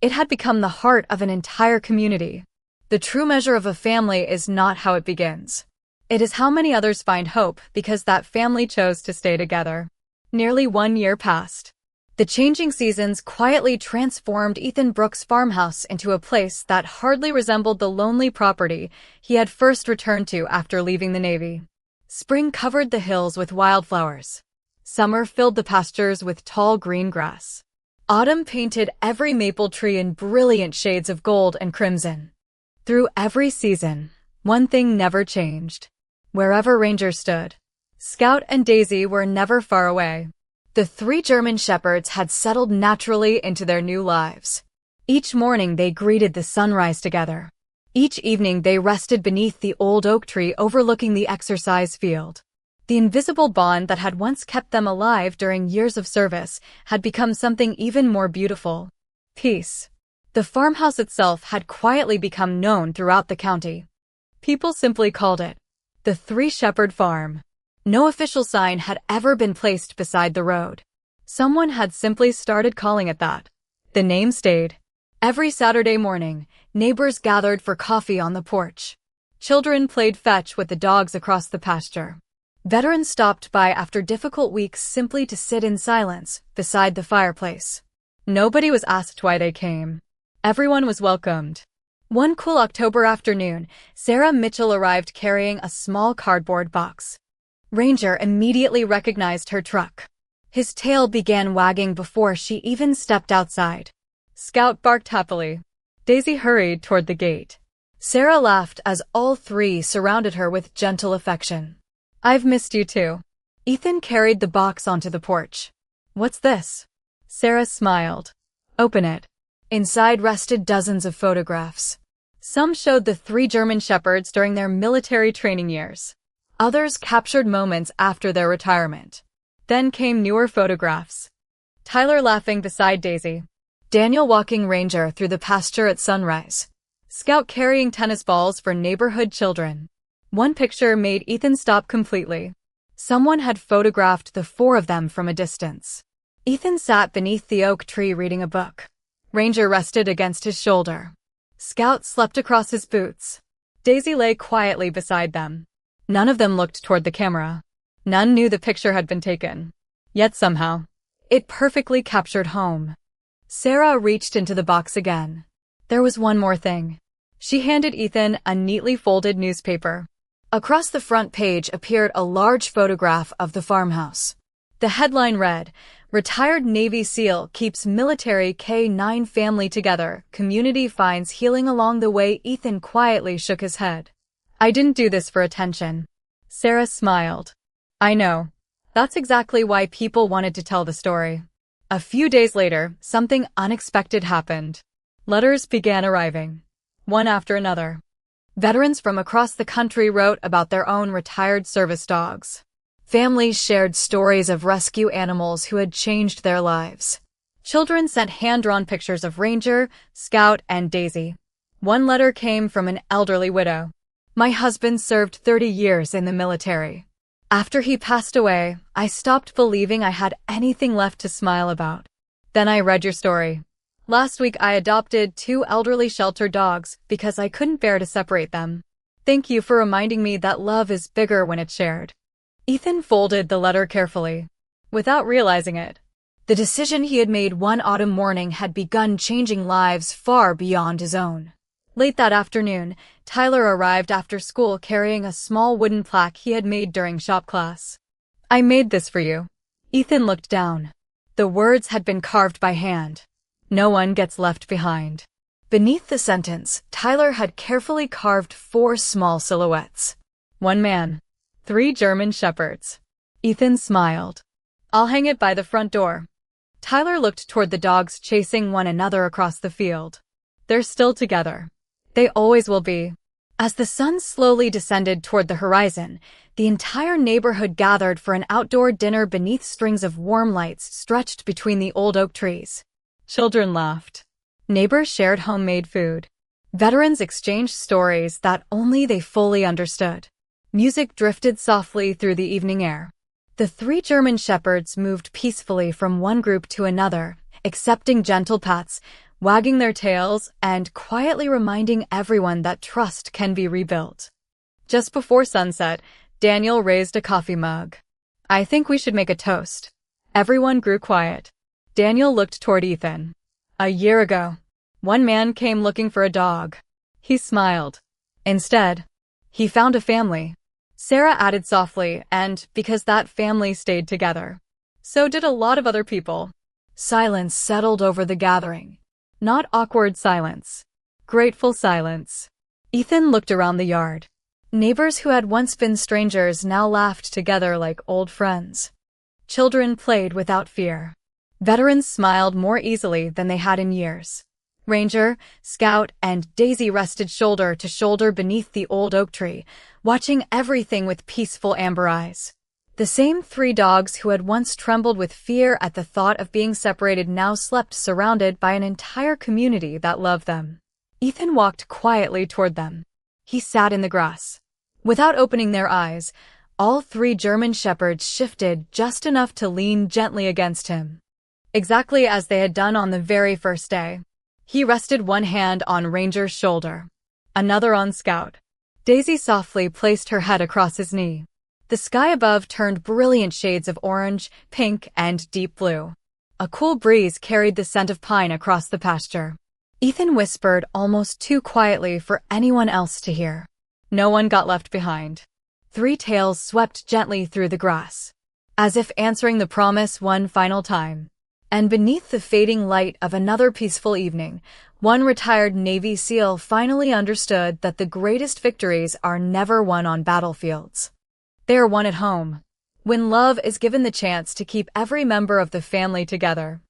It had become the heart of an entire community. The true measure of a family is not how it begins. It is how many others find hope because that family chose to stay together. Nearly 1 year passed. The changing seasons quietly transformed Ethan Brooks' farmhouse into a place that hardly resembled the lonely property he had first returned to after leaving the Navy. Spring covered the hills with wildflowers. Summer filled the pastures with tall green grass. Autumn painted every maple tree in brilliant shades of gold and crimson. Through every season, one thing never changed. Wherever Ranger stood, Scout and Daisy were never far away. The three German shepherds had settled naturally into their new lives. Each morning they greeted the sunrise together. Each evening they rested beneath the old oak tree overlooking the exercise field. The invisible bond that had once kept them alive during years of service had become something even more beautiful. Peace. The farmhouse itself had quietly become known throughout the county. People simply called it the Three Shepherd Farm. No official sign had ever been placed beside the road. Someone had simply started calling it that. The name stayed. Every Saturday morning, neighbors gathered for coffee on the porch. Children played fetch with the dogs across the pasture. Veterans stopped by after difficult weeks simply to sit in silence beside the fireplace. Nobody was asked why they came. Everyone was welcomed. One cool October afternoon, Sarah Mitchell arrived carrying a small cardboard box. Ranger immediately recognized her truck. His tail began wagging before she even stepped outside. Scout barked happily. Daisy hurried toward the gate. Sarah laughed as all three surrounded her with gentle affection. "I've missed you too." Ethan carried the box onto the porch. "What's this?" Sarah smiled. "Open it." Inside rested dozens of photographs. Some showed the three German shepherds during their military training years. Others captured moments after their retirement. Then came newer photographs. Tyler laughing beside Daisy. Daniel walking Ranger through the pasture at sunrise. Scout carrying tennis balls for neighborhood children. One picture made Ethan stop completely. Someone had photographed the four of them from a distance. Ethan sat beneath the oak tree reading a book. Ranger rested against his shoulder. Scout slept across his boots. Daisy lay quietly beside them. None of them looked toward the camera. None knew the picture had been taken. Yet somehow, it perfectly captured home. Sarah reached into the box again. There was one more thing. She handed Ethan a neatly folded newspaper. Across the front page appeared a large photograph of the farmhouse. The headline read, "Retired Navy SEAL Keeps Military K-9 Family Together. Community Finds Healing Along the Way." Ethan quietly shook his head. "I didn't do this for attention." Sarah smiled. "I know. That's exactly why people wanted to tell the story." A few days later, something unexpected happened. Letters began arriving, one after another. Veterans from across the country wrote about their own retired service dogs. Families shared stories of rescue animals who had changed their lives. Children sent hand-drawn pictures of Ranger, Scout, and Daisy. One letter came from an elderly widow. "My husband served 30 years in the military. After he passed away, I stopped believing I had anything left to smile about. Then I read your story. Last week I adopted 2 elderly shelter dogs because I couldn't bear to separate them. Thank you for reminding me that love is bigger when it's shared." Ethan folded the letter carefully. Without realizing it, the decision he had made one autumn morning had begun changing lives far beyond his own. Late that afternoon, Tyler arrived after school carrying a small wooden plaque he had made during shop class. "I made this for you." Ethan looked down. The words had been carved by hand. "No one gets left behind." Beneath the sentence, Tyler had carefully carved 4 small silhouettes. One man, 3 German shepherds. Ethan smiled. "I'll hang it by the front door." Tyler looked toward the dogs chasing one another across the field. They're still together. They always will be. As the sun slowly descended toward the horizon, the entire neighborhood gathered for an outdoor dinner beneath strings of warm lights stretched between the old oak trees. Children laughed. Neighbors shared homemade food. Veterans exchanged stories that only they fully understood. Music drifted softly through the evening air. The 3 German shepherds moved peacefully from one group to another, accepting gentle pats, wagging their tails, and quietly reminding everyone that trust can be rebuilt. Just before sunset, Daniel raised a coffee mug. "I think we should make a toast." Everyone grew quiet. Daniel looked toward Ethan. "A year ago, one man came looking for a dog. He smiled. Instead, he found a family." Sarah added softly, "And because that family stayed together, so did a lot of other people." Silence settled over the gathering. Not awkward silence. Grateful silence. Ethan looked around the yard. Neighbors who had once been strangers now laughed together like old friends. Children played without fear. Veterans smiled more easily than they had in years. Ranger, Scout, and Daisy rested shoulder to shoulder beneath the old oak tree, watching everything with peaceful amber eyes. The same 3 dogs who had once trembled with fear at the thought of being separated now slept surrounded by an entire community that loved them. Ethan walked quietly toward them. He sat in the grass. Without opening their eyes, all 3 German shepherds shifted just enough to lean gently against him. Exactly as they had done on the very first day. He rested one hand on Ranger's shoulder, another on Scout. Daisy softly placed her head across his knee. The sky above turned brilliant shades of orange, pink, and deep blue. A cool breeze carried the scent of pine across the pasture. Ethan whispered almost too quietly for anyone else to hear. No one got left behind. 3 tails swept gently through the grass, as if answering the promise one final time. And beneath the fading light of another peaceful evening, one retired Navy SEAL finally understood that the greatest victories are never won on battlefields. They are won at home, when love is given the chance to keep every member of the family together.